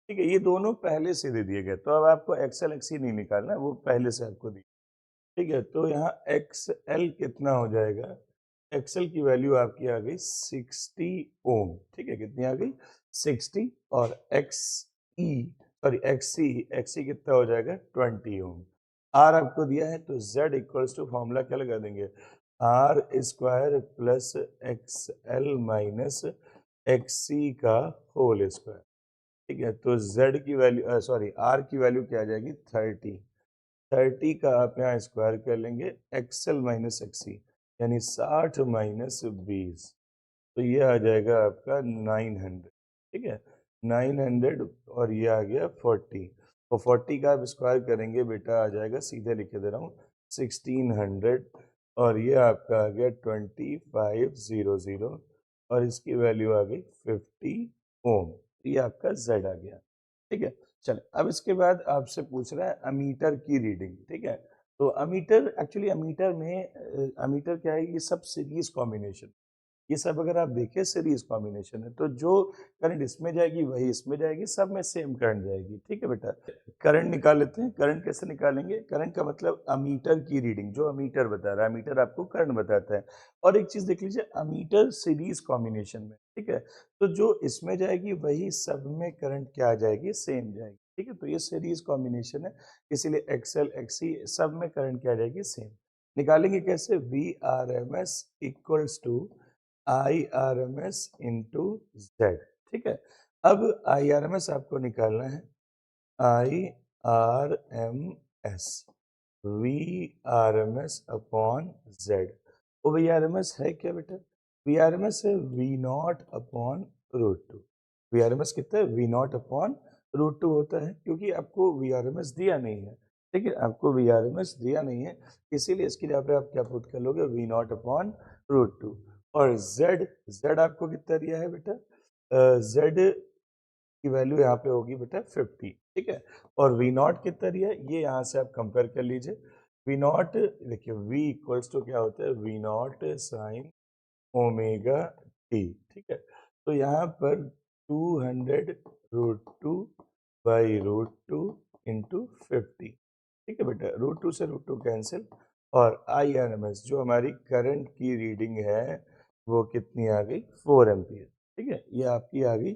ठीक है, ये दोनों पहले से दे दिए गए, तो अब आपको एक्सएल एक्स ई नहीं निकालना है, वो पहले से आपको दी। ठीक है, तो यहाँ एक्सएल कितना हो जाएगा, एक्सएल की वैल्यू आपकी आ गई 60 ओम। ठीक है, कितनी आ गई 60। और एक्स ई सॉरी एक्सी, एक्सी कितना हो जाएगा 20 ओम। आर आपको दिया है तो जेड इक्वल्स टू फॉर्मूला क्या लगा देंगे, R square plus X L minus XC का होल स्क्वायर। ठीक है, तो जेड की वैल्यू सॉरी आर की वैल्यू क्या आ जाएगी 30। 30 का आप यहाँ स्क्वायर कर लेंगे, एक्सएल माइनस एक्सी यानी 60 माइनस 20। तो ये आ जाएगा आपका 900। ठीक है, 900 और ये आ गया 40। और 40 का आप स्क्वायर करेंगे बेटा आ जाएगा, सीधे लिख के दे रहा हूँ 1600। और ये आपका आ गया 2500 और इसकी वैल्यू आ गई 50 ओम। ये आपका जेड आ गया। ठीक है, चलो अब इसके बाद आपसे पूछ रहा है अमीटर की रीडिंग। ठीक है, तो अमीटर एक्चुअली अमीटर में अमीटर क्या है, ये सब सीरीज कॉम्बिनेशन, ये सब अगर आप देखें सीरीज कॉम्बिनेशन है, तो जो करंट इसमें जाएगी वही इसमें जाएगी, सब में सेम करंट जाएगी। ठीक है बेटा, करंट निकाल लेते हैं। करंट कैसे निकालेंगे, करंट का मतलब अमीटर की रीडिंग, जो अमीटर बता रहा है, अमीटर आपको करंट बताता है। और एक चीज देख लीजिए, अमीटर सीरीज कॉम्बिनेशन में, ठीक है, तो जो इसमें जाएगी वही सब में करंट क्या आ जाएगी, सेम जाएगी। ठीक है, तो ये सीरीज कॉम्बिनेशन है, इसीलिए एक्सएल एक्सी सब में करंट क्या आ जाएगी, सेम। निकालेंगे कैसे, V R M S equals to I R M S into Z. ठीक है, अब आई आर एम एस आपको निकालना है, I R M S V R M S upon Z. वो वी आर एम एस है क्या बेटा, वी आर एम एस है V not upon root two. V R M S कितना है, V not upon root two होता है, क्योंकि आपको वी आर एम एस दिया नहीं है। ठीक है, आपको वी आर एम एस दिया नहीं है, इसीलिए इसके लिए आप क्या पुट कर लोगे, V not upon root two. और z, z आपको कितना दिया है बेटा, z की वैल्यू यहाँ पे होगी बेटा 50। ठीक है, और v नॉट कितना दिया है, ये यहाँ से आप कंपेयर कर लीजिए। v नॉट देखिए, v इक्वल्स टू क्या होता है, v not sine omega T. ठीक है, तो यहाँ पर 200 root two by root two into 50। ठीक है बेटा, रूट टू से रूट टू कैंसिल, और आई आर एम एस जो हमारी करंट की रीडिंग है वो कितनी आ गई, 4 एम्पियर। ठीक है, ये आपकी आ गई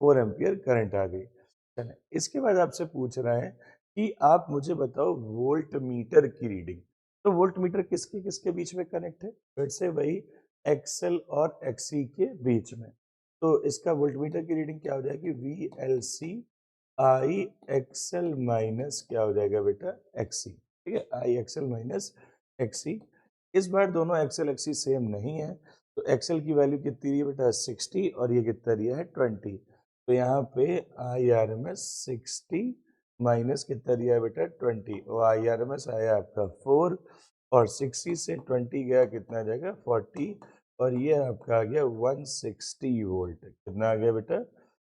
4 एम्पियर करंट आ गई। चलें, इसके बाद आपसे पूछ रहा है कि आप मुझे बताओ वोल्ट मीटर की रीडिंग। तो वोल्ट मीटर किसके किसके बीच में कनेक्ट है, फिर से वही एक्सएल और एक्सी के बीच में। तो इसका वोल्ट मीटर की रीडिंग क्या हो जाएगी, V L C I XL minus क्या हो जाएगा बेटा एक्सी। ठीक है, आई एक्सएल माइनस एक्सी। इस बार दोनों एक्सएल एक्सी सेम नहीं है, तो एक्सएल की वैल्यू कितनी है बेटा 60 और ये कितना दिया है 20। तो यहाँ पे I R M S 60 minus कितना दिया है बेटा 20, और आई आर एम एस आया आपका 4, और 60 से 20 गया कितना आ जाएगा 40, और ये आपका आ गया 160 वोल्ट। कितना आ गया बेटा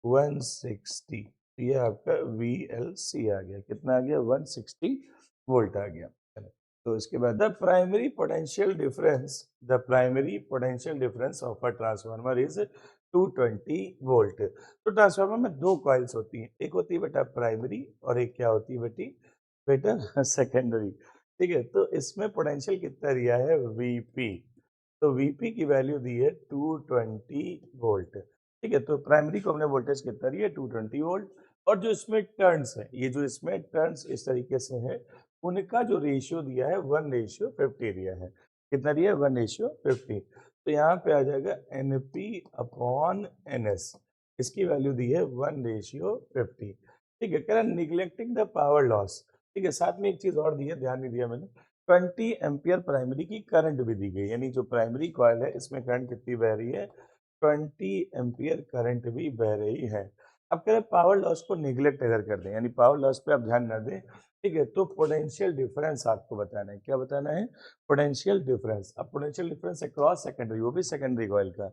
160। ये आपका वी एल सी आ गया, कितना आ गया 160 वोल्ट आ गया। तो इसके बाद the primary potential difference, the primary potential difference of a transformer is 220 volt. तो ट्रांसफार्मर में दो कॉइल्स होती हैं, एक होती है बेटा प्राइमरी और एक क्या होती है बेटी बेटा सेकेंडरी। ठीक है, तो इसमें पोटेंशियल कितना दिया है वीपी। तो वीपी की वैल्यू दी है 220 वोल्ट। ठीक है, तो प्राइमरी को हमने वोल्टेज कितना दिया 220 वोल्ट, और जो इसमें टर्न्स है, ये जो इसमें टर्न्स इस तरीके से है, उनका जो रेशियो दिया है 1:50 दिया है। कितना दिया है 1:50। तो तो यहाँ पे आ जाएगा NP/NS, इसकी वैल्यू दी है 1:50। ठीक है, कह रहा निग्लेक्टिंग द पावर लॉस। ठीक है, साथ में एक चीज और दी है, ध्यान नहीं दिया मैंने, 20 एम्पियर प्राइमरी की करंट भी दी गई, यानी जो प्राइमरी कॉइल है इसमें करंट कितनी बह रही है, 20 एम्पियर करंट भी बह रही है। अब कह रहे पावर लॉस को निग्लेक्ट अगर कर दें, यानी पावर लॉस पे आप ध्यान न दें, ठीक है, तो पोटेंशियल डिफरेंस आपको बताना है। क्या बताना है, पोटेंशियल डिफरेंस। अब पोटेंशियल डिफरेंस अक्रॉस सेकेंडरी, वो भी सेकेंडरी कॉइल का,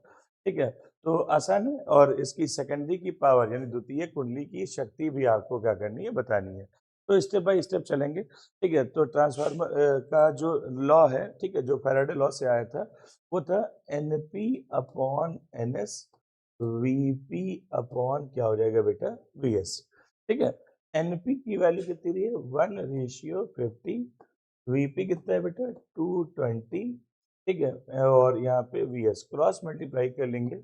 ठीक है, तो आसान है। और इसकी सेकेंडरी की पावर यानी द्वितीय कुंडली की शक्ति भी आपको क्या करनी है, बतानी है। तो स्टेप बाय स्टेप चलेंगे। ठीक है, तो ट्रांसफार्मर का जो लॉ है, ठीक है, जो फैराडे लॉ से आया था, वो था NP/NS, VP अपॉन क्या हो जाएगा बेटा, VS। ठीक है, NP की वैल्यू कितनी दी है, 1:50। VP कितना है बेटा, 220। ठीक है, और यहाँ पे VS क्रॉस मल्टीप्लाई कर लेंगे,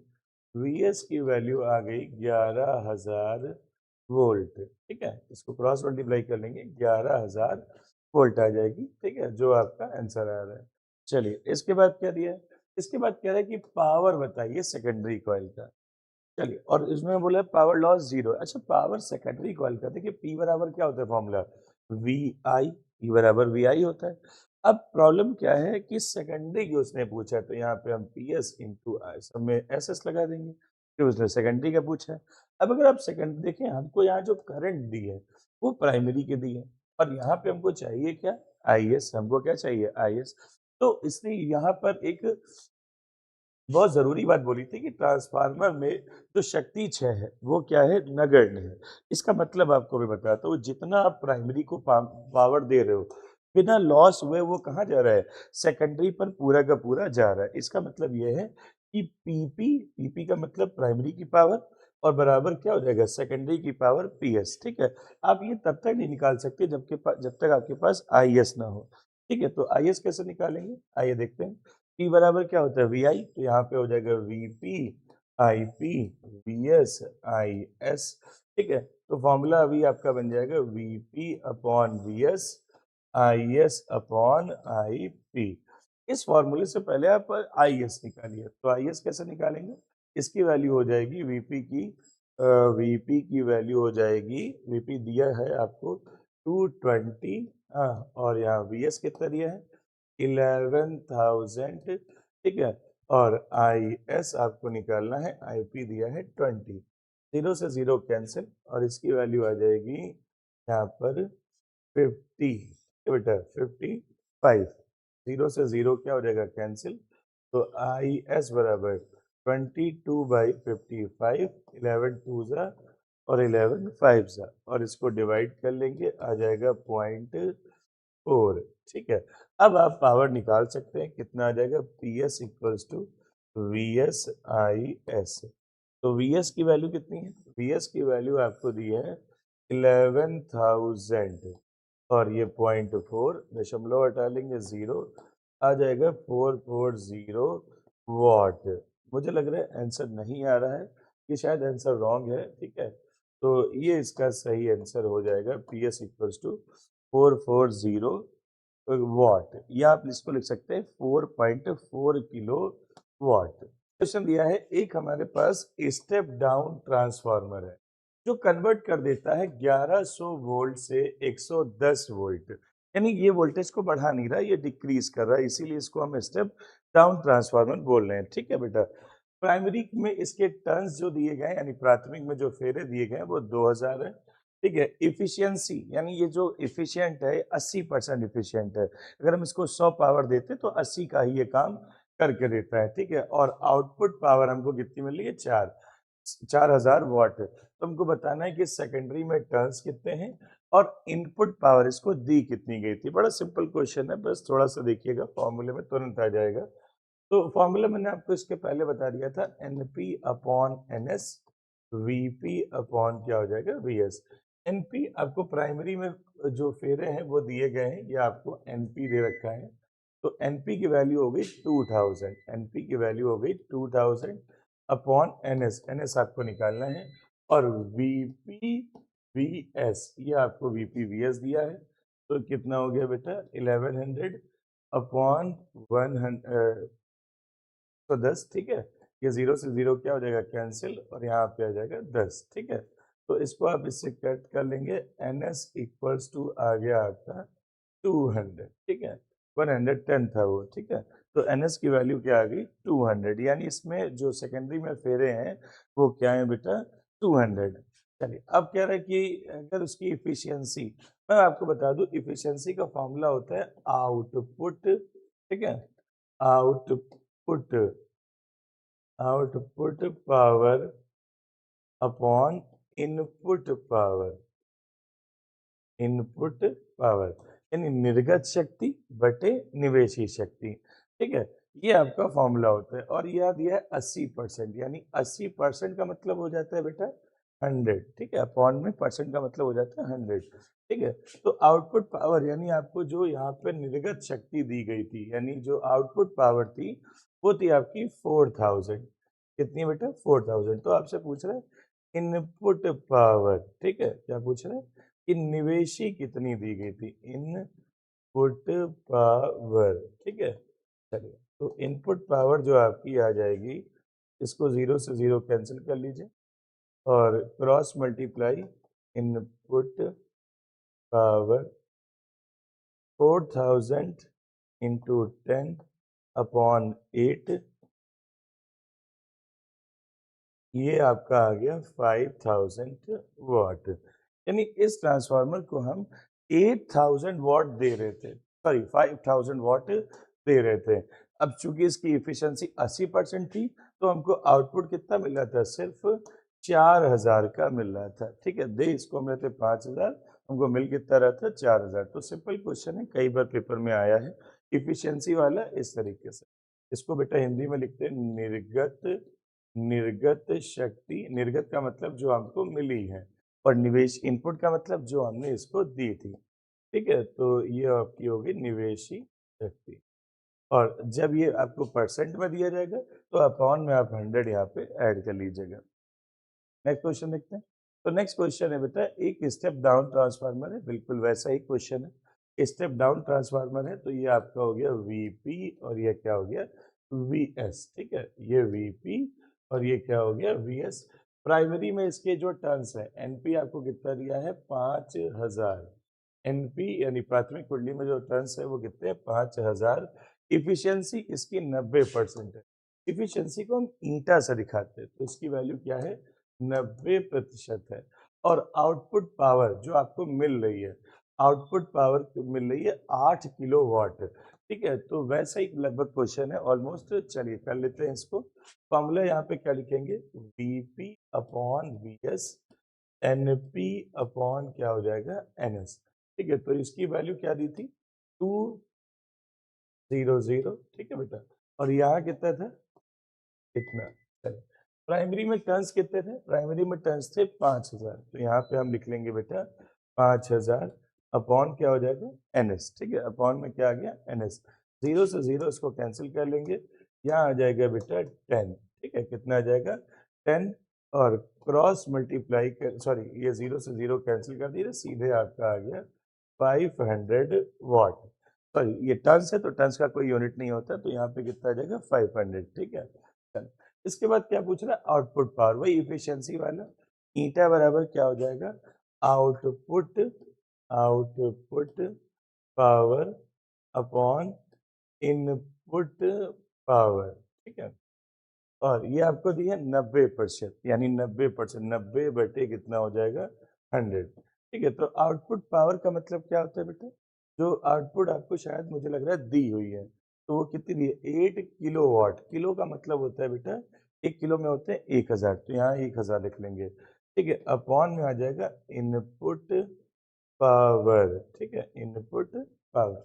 VS की वैल्यू आ गई 11,000 वोल्ट। ठीक है, इसको क्रॉस मल्टीप्लाई कर लेंगे, 11,000 वोल्ट आ जाएगी। ठीक है, जो आपका आंसर आ रहा है। चलिए, इसके बाद क्या दिया है, इसके बाद कह रहा है कि पावर बताइए सेकेंडरी कॉइल का। चलिए, और इसमें बोला पावर लॉस 0। अच्छा, पावर सेकेंडरी कॉइल का देखिए, P बराबर क्या होता है फॉर्मूला, VI। P बराबर VI होता है। अब प्रॉब्लम क्या है कि सेकेंडरी की उसने पूछा है, तो यहाँ पे हम PS इंटू आई सब में SS लगा देंगे, कि उसने सेकेंडरी का पूछा है। अब अगर आप सेकेंड देखें, हमको यहाँ जो करंट दी है वो प्राइमरी की दी है, और यहाँ पे हमको चाहिए क्या, IS। हमको क्या चाहिए, IS। तो इसने यहाँ पर एक बहुत जरूरी बात बोली थी कि ट्रांसफार्मर में जो शक्ति क्षय है वो क्या है, नगण्य है। इसका मतलब आपको भी बताता हूँ, जितना आप प्राइमरी को पावर दे रहे हो बिना लॉस हुए, वो कहाँ जा रहा है, सेकेंडरी पर पूरा का पूरा जा रहा है। इसका मतलब ये है कि पीपी का मतलब प्राइमरी की पावर, और बराबर क्या हो जाएगा, सेकेंडरी की पावर PS। ठीक है, आप ये तब तक नहीं निकाल सकते जब तक आपके पास IS ना हो। ठीक है, तो IS कैसे निकालेंगे, आइए देखते हैं। P बराबर क्या होता है, VI, तो यहाँ पे हो जाएगा VP IP VS IS। ठीक है, तो फॉर्मूला अभी आपका बन जाएगा VP/VS IS अपॉन IP। इस फॉर्मूले से पहले आप IS निकालिए, तो IS कैसे निकालेंगे, इसकी वैल्यू हो जाएगी VP की वैल्यू हो जाएगी, VP दिया है आपको 220, हाँ, और यहाँ VS कितना दिया है, 11,000। ठीक है, और IS आपको निकालना है, IP दिया है 20। 0 से 0 कैंसिल, और इसकी वैल्यू आ जाएगी यहाँ पर 50, बेटा 55। 0 से 0 क्या हो जाएगा, कैंसिल। तो IS बराबर 22/55, 11 टू ज़ा और 11 फाइव ज़ा, और इसको डिवाइड कर लेंगे, आ जाएगा 0.4। ठीक है, अब आप पावर निकाल सकते हैं, कितना आ जाएगा, PS equals to VS IS। तो VS की वैल्यू कितनी है, VS की वैल्यू आपको दी है 11,000, और ये 0.4 दशमलव हटा लेंगे, 0 आ जाएगा 440 वॉट। मुझे लग रहा है आंसर नहीं आ रहा है, ये शायद आंसर रॉन्ग है। ठीक है, तो ये इसका सही आंसर हो जाएगा, PS इक्वल्स टू 440 वॉट, या आप इसको लिख सकते हैं 4.4 किलो वॉट। क्वेश्चन दिया है, एक हमारे पास स्टेप डाउन ट्रांसफार्मर है जो कन्वर्ट कर देता है 1100 वोल्ट से 110 वोल्ट, यानी ये वोल्टेज को बढ़ा नहीं रहा, ये डिक्रीज कर रहा है, इसीलिए इसको हम स्टेप डाउन ट्रांसफार्मर बोल रहे हैं। ठीक है बेटा, प्राइमरी में इसके टर्न्स जो दिए गए, यानी प्राथमिक में जो फेरे दिए गए वो 2000 है। ठीक है, इफिशियंसी यानी ये जो इफिशियंट है 80% इफिशियंट है, अगर हम इसको 100 पावर देते तो 80 का ही ये काम करके देता है। ठीक है, और आउटपुट पावर हमको कितनी मिल रही है, 4000 वॉट। तो हमको बताना है कि सेकेंडरी में टर्न्स कितने हैं और इनपुट पावर इसको दी कितनी गई थी। बड़ा सिंपल क्वेश्चन है, बस थोड़ा सा देखिएगा, फॉर्मूले में तुरंत आ जाएगा। तो फॉर्मूला मैंने आपको इसके पहले बता दिया था, NP/NS, VP अपॉन क्या हो जाएगा, VS। NP आपको प्राइमरी में जो फेरे हैं वो दिए गए हैं, ये आपको NP दे रखा है, तो NP की वैल्यू हो गई 2000, NP की वैल्यू हो गई 2000 अपॉन NS आपको निकालना है, और VP VS ये आपको VP VS दिया है, तो कितना हो गया बेटा, 1100 अपॉन 100 10, ठीक है। ये 0 से 0 क्या हो जाएगा, कैंसिल, और यहाँ पे आ जाएगा 10, ठीक है। तो इसको आप इससे कट कर लेंगे, NS इक्वल्स टू आ गया आपका 200, ठीक है। 110 था वो, ठीक है। तो NS की वैल्यू क्या आ गई, 200, यानी इसमें जो सेकेंडरी में फेरे हैं वो क्या है बेटा, 200। चलिए, अब कह रहा है कि अगर उसकी इफिशियंसी, मैं आपको बता दूं इफिशियंसी का फॉर्मूला होता है आउटपुट, ठीक है, output, output power upon input power, input power यानी निर्गत शक्ति बटे निवेशी शक्ति, ठीक है। ये आपका फॉर्मूला होता है, और यह दिया है 80%, यानी 80% का मतलब हो जाता है बेटा 100, ठीक है। अपॉन में परसेंट का मतलब हो जाता है 100, ठीक है। तो आउटपुट पावर यानी आपको जो यहाँ पे निर्गत शक्ति दी गई थी, यानी जो आउटपुट पावर थी वो थी आपकी 4000, कितनी बेटा, 4000। तो आपसे पूछ रहे हैं इनपुट पावर, ठीक है, क्या पूछ रहे हैं कि निवेशी कितनी दी गई थी, इनपुट पावर, ठीक है। चलिए, तो इनपुट पावर जो आपकी आ जाएगी, इसको 0 से 0 कैंसिल कर लीजिए, और cross multiply input power 4000 into 10 upon 8, ये आपका आ गया 5000 वाट। यानी इस ट्रांसफार्मर को हम 8000 वाट दे रहे थे, सॉरी 5000 वाट दे रहे थे। अब चूंकि इसकी इफिशियंसी 80% थी, तो हमको आउटपुट कितना मिल रहा था, सिर्फ 4000 का मिल रहा था, ठीक है। दे इसको हम रहते 5000, हमको मिल कितना रहा था, 4000। तो सिंपल क्वेश्चन है, कई बार पेपर में आया है इफिशियंसी वाला इस तरीके से। इसको बेटा हिंदी में लिखते हैं निर्गत, निर्गत शक्ति, निर्गत का मतलब जो हमको मिली है, और निवेश इनपुट का मतलब जो हमने इसको दी थी, ठीक है। तो ये आपकी होगी निवेशी शक्ति, और जब ये आपको परसेंट में दिया जाएगा तो अपॉन में आप 100 यहाँ पे ऐड कर लीजिएगा। नेक्स्ट क्वेश्चन देखते हैं। तो नेक्स्ट क्वेश्चन है बेटा, एक स्टेप डाउन ट्रांसफार्मर है, बिल्कुल वैसा ही क्वेश्चन है। स्टेप डाउन ट्रांसफार्मर है, तो ये आपका हो गया VP, और ये क्या हो गया, VS, ठीक है। ये VP और ये क्या हो गया, VS। प्राइमरी में इसके जो टर्न्स है, NP आपको कितना दिया है, 5000। NP यानी प्राथमिक कुंडली में जो टर्न्स है वो कितने हैं, 5000। इफिशियंसी इसकी 90% है। इफिशियंसी को हम ईटा से दिखाते हैं, तो इसकी वैल्यू क्या है, 90% है। और आउटपुट पावर जो आपको मिल रही है, आउटपुट पावर मिल रही है 8 किलो वाट, ठीक है। तो वैसा ही लगभग क्वेश्चन है ऑलमोस्ट। चलिए कर लेते हैं इसको। फॉर्मूला यहाँ पे क्या लिखेंगे, VP upon VS, NP upon क्या हो जाएगा, NS, ठीक है। तो इसकी वैल्यू क्या दी थी, 200, ठीक है बेटा। और यहाँ कितना था, इतना। चलिए, प्राइमरी में टर्न्स कितने थे, प्राइमरी में टर्न्स थे 5000, तो यहाँ पे हम लिख लेंगे बेटा 5000 अपॉन क्या हो जाएगा, NS, ठीक है। अपॉन में क्या आ गया, NS। 0 से 0 इसको कैंसिल कर लेंगे, यहाँ आ जाएगा बेटा 10, ठीक है। कितना आ जाएगा, 10, और क्रॉस मल्टीप्लाई कर, सॉरी ये 0 से 0 कैंसिल कर दिए, सीधे आपका आ गया 500 वाट। सॉरी ये टर्न्स है, तो टर्न्स का कोई यूनिट नहीं होता, तो यहाँ पे कितना आ जाएगा, 500, ठीक है। चलो, इसके बाद क्या पूछ रहा है, आउटपुट पावर, वही इफिशियंसी वाला। ईटा बराबर क्या हो जाएगा, output, output power upon input power, ठीक है। और ये आपको दिया 90%, यानी 90%, 90 बटे कितना हो जाएगा, 100, ठीक है। तो आउटपुट पावर का मतलब क्या होता है बेटा, जो आउटपुट आपको शायद मुझे लग रहा है दी हुई है, तो वो कितनी दी है, 8 किलो वाट। किलो का मतलब होता है बेटा, 1 किलो में होते हैं 1000, तो यहाँ 1000 लिख लेंगे, ठीक है। अपॉन में आ जाएगा इनपुट पावर, ठीक है, इनपुट पावर।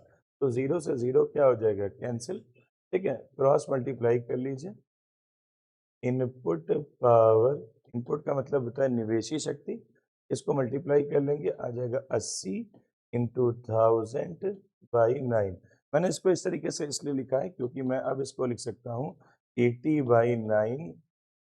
तो 0 से 0 क्या हो जाएगा, कैंसिल, ठीक है। क्रॉस मल्टीप्लाई कर लीजिए, इनपुट पावर, इनपुट का मतलब होता है निवेशी शक्ति, इसको मल्टीप्लाई कर लेंगे, आ जाएगा 80 इंटू 1000/9। मैंने इसको इस तरीके से इसलिए लिखा है क्योंकि मैं अब इसको लिख सकता हूँ 80/9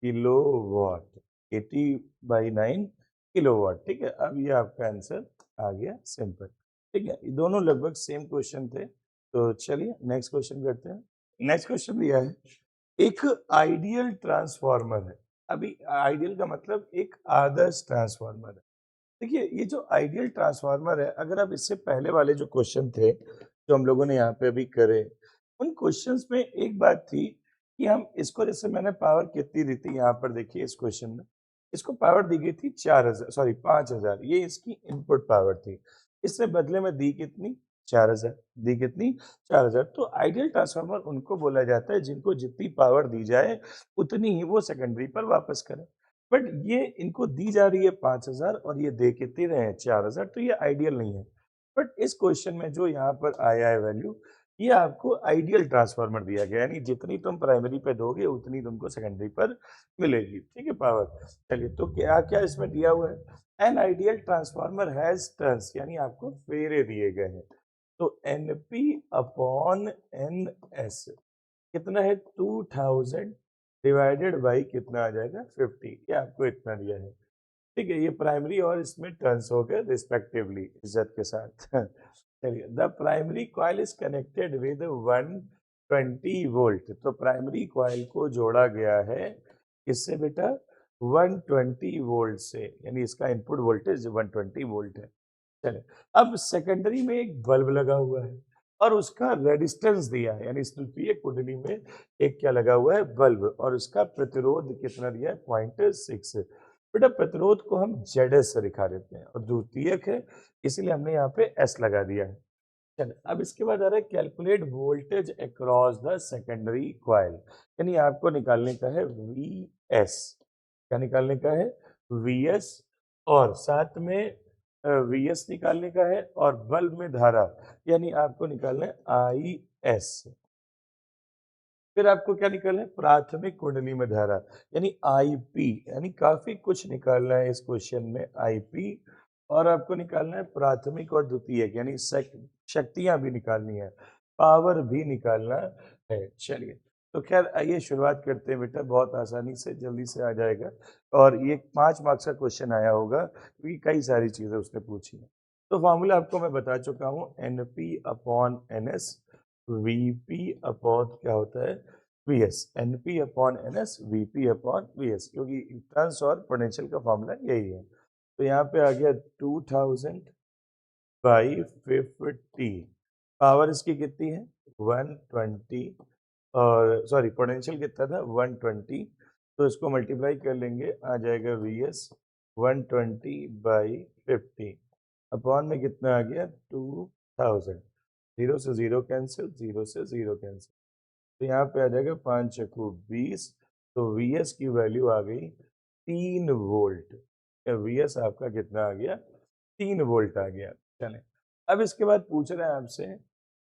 किलो वाट, 80/9 किलो वाट, ठीक है। अब ये आपका आंसर आ गया, सिंपल, ठीक है। ये दोनों लगभग सेम क्वेश्चन थे। तो चलिए नेक्स्ट क्वेश्चन करते हैं। नेक्स्ट क्वेश्चन दिया है, एक आइडियल ट्रांसफार्मर है। अभी आइडियल का मतलब एक आदर्श ट्रांसफार्मर है। देखिए ये जो आइडियल ट्रांसफार्मर है, अगर आप इससे पहले वाले जो क्वेश्चन थे जो हम लोगों ने यहाँ पे अभी करे, उन क्वेश्चंस में एक बात थी कि हम इसको, जैसे मैंने पावर कितनी दी थी यहाँ पर देखिए इस क्वेश्चन में, इसको पावर दी गई थी 4000, सॉरी 5000, ये इसकी इनपुट पावर थी। इसने बदले में दी कितनी? 4000। दी कितनी? 4000। तो आइडियल ट्रांसफार्मर उनको बोला जाता है जिनको जितनी पावर दी जाए उतनी ही वो सेकेंडरी पर वापस करें। बट ये इनको दी जा रही है 5000 और ये दे कितने रहे हैं? 4000, तो ये आइडियल नहीं है। बट इस क्वेश्चन में जो यहाँ पर आया है वैल्यू, ये आपको आइडियल ट्रांसफार्मर दिया गया है, यानी जितनी तुम प्राइमरी पे दोगे उतनी तुमको सेकेंडरी पर मिलेगी, ठीक है, पावर। चलिए, तो क्या क्या इसमें दिया हुआ है? An ideal transformer has turns, यानी आपको फेरे दिए गए हैं। तो एनपी अपॉन एन एस कितना है? 2000 डिवाइडेड बाई कितना आ जाएगा? 50। ये आपको इतना दिया है, ठीक है। ये प्राइमरी और इसमें टर्न्स हो गए रिस्पेक्टिवली, इज्जत के साथ। चलिए, the primary coil is connected with 120 volt. तो प्राइमरी कॉइल को जोड़ा गया है किससे बेटा? 120 वोल्ट से, यानी इसका इनपुट वोल्टेज 120 वोल्ट है। चले, अब सेकेंडरी में एक बल्ब लगा हुआ है और उसका रेजिस्टेंस दिया है, यानी इस तृतीय कुंडली में एक क्या लगा हुआ है? बल्ब, और उसका प्रतिरोध कितना दिया है? 0.6। बेटा प्रतिरोध को हम ZS से दिखा देते हैं और द्वितीयक है इसलिए हमने यहाँ पे S लगा दिया है। चल, अब इसके बाद आ रहा है calculate voltage across the secondary coil, यानी आपको निकालने का है VS। क्या निकालने का है? VS, और साथ में VS निकालने का है, और बल्ब में धारा यानी आपको निकालना है IS। फिर आपको क्या निकालना है? प्राथमिक कुंडली में धारा यानी IP, यानी काफी कुछ निकालना है इस क्वेश्चन में। IP, और आपको निकालना है प्राथमिक और द्वितीयक, यानी शक्तियां भी निकालनी है, पावर भी निकालना है। चलिए, तो खैर आइए शुरुआत करते हैं बेटा, बहुत आसानी से जल्दी से आ जाएगा। और ये 5 मार्क्स का क्वेश्चन आया होगा क्योंकि कई सारी चीजें उसने पूछी है। तो फॉर्मूला आपको मैं बता चुका हूँ, NP upon NS, VP upon क्या होता है? VS। NP upon NS, VP upon VS, क्योंकि टर्न्स और पोटेंशियल का फॉर्मूला यही है। तो यहाँ पे आ गया 2000 बाई 50। पावर इसकी कितनी है? 120, और सॉरी पोटेंशियल कितना था? 120। तो इसको मल्टीप्लाई कर लेंगे, आ जाएगा VS 120 बाई 50 अपॉन में कितना आ गया? 2000। जीरो से जीरो कैंसिल, जीरो से जीरो कैंसिल, तो यहाँ पे आ जाएगा 5 चक्कू 20। तो VS की वैल्यू आ गई 3 वोल्ट। VS आपका कितना आ गया? 3 वोल्ट आ गया। चलें, अब इसके बाद पूछ रहा है आपसे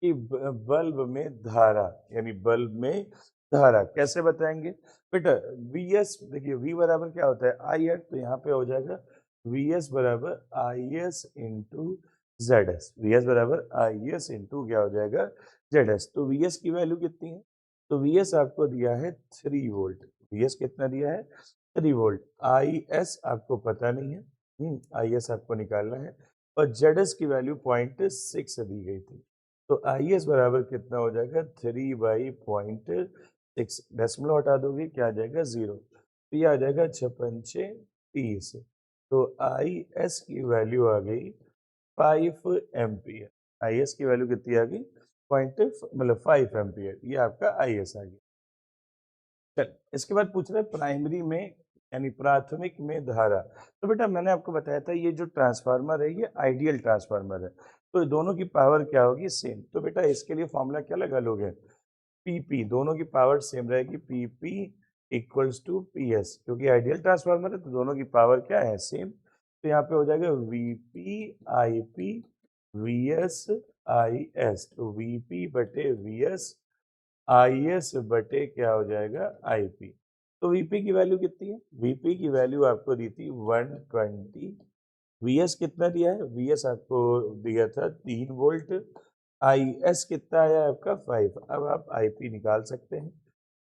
कि बल्ब में धारा, यानी बल्ब में धारा कैसे बताएंगे? बेटा VS, देखिए V बराबर क्या होता है? IR, तो यहाँ पे हो जाएगा VS बराबर IS इंटू ZS। VS बराबर IS इंटू क्या हो जाएगा? ZS। तो VS की वैल्यू कितनी है? तो VS आपको दिया है 3 वोल्ट। VS कितना दिया है? 3 वोल्ट। IS आपको पता नहीं है, IS आपको निकालना है, और ZS की वैल्यू 0.6 दी गई थी। तो IS बराबर कितना हो जाएगा? 3 बाई 0.6, डेसिमल हटा दोगे क्या आ जाएगा? 0। तो ये आ जाएगा 56 30। तो IS की वैल्यू आ गई 5 एम्पियर। IS की वैल्यू कितनी आ गई? पॉइंट, मतलब 5 एम्पियर, ये आपका IS आ गया। चल, इसके बाद पूछ रहे प्राइमरी में यानी प्राथमिक में धारा। तो बेटा मैंने आपको बताया था ये जो ट्रांसफार्मर है ये आइडियल ट्रांसफार्मर है, तो दोनों की पावर क्या होगी? सेम। तो बेटा इसके लिए फॉर्मूला क्या लगा लोगे? PP, दोनों की पावर सेम रहेगी, PP इक्वल्स टू PS, क्योंकि आइडियल ट्रांसफार्मर है तो दोनों की पावर क्या है? सेम। तो यहाँ पे हो जाएगा VP IP VS IS। तो VP बटे VS IS बटे क्या हो जाएगा? IP। तो VP की वैल्यू कितनी है? VP की वैल्यू आपको दी थी 120। VS कितना दिया है? VS आपको दिया था 3 वोल्ट। IS कितना आया आपका? 5। अब आप IP निकाल सकते हैं।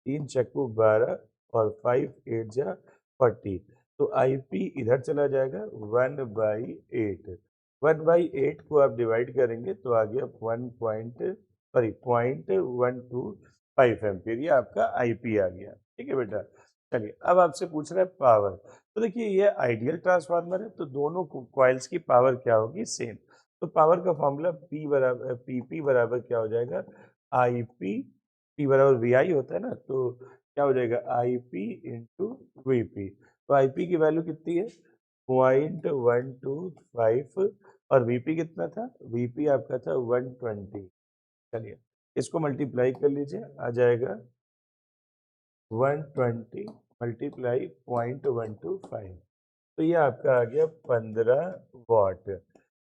3 चक्कू 12 और 5 8 जा 40। तो IP इधर चला जाएगा 1/8। 1/8 को आप डिवाइड करेंगे तो आ गया 1 पॉइंट, सॉरी 0.12 5 एम्पियर, ये आपका आईपी आ गया। ठीक है बेटा। चलिए अब आपसे पूछ रहा है पावर। तो देखिए ये आइडियल ट्रांसफार्मर है, तो दोनों कॉइल्स की पावर क्या होगी, सेम। तो पावर का फॉर्मूला पी बराबर पीपी बराबर क्या हो जाएगा, आईपी। पी बराबर वी आई होता है ना, तो क्या हो जाएगा आईपी इंटू वीपी। तो आईपी की वैल्यू कितनी है 0.125 और वीपी कितना था, वीपी आपका था 120। चलिए इसको मल्टीप्लाई कर लीजिए, आ जाएगा 120 मल्टीप्लाई 0.125, तो ये आपका आ गया 15 वॉट।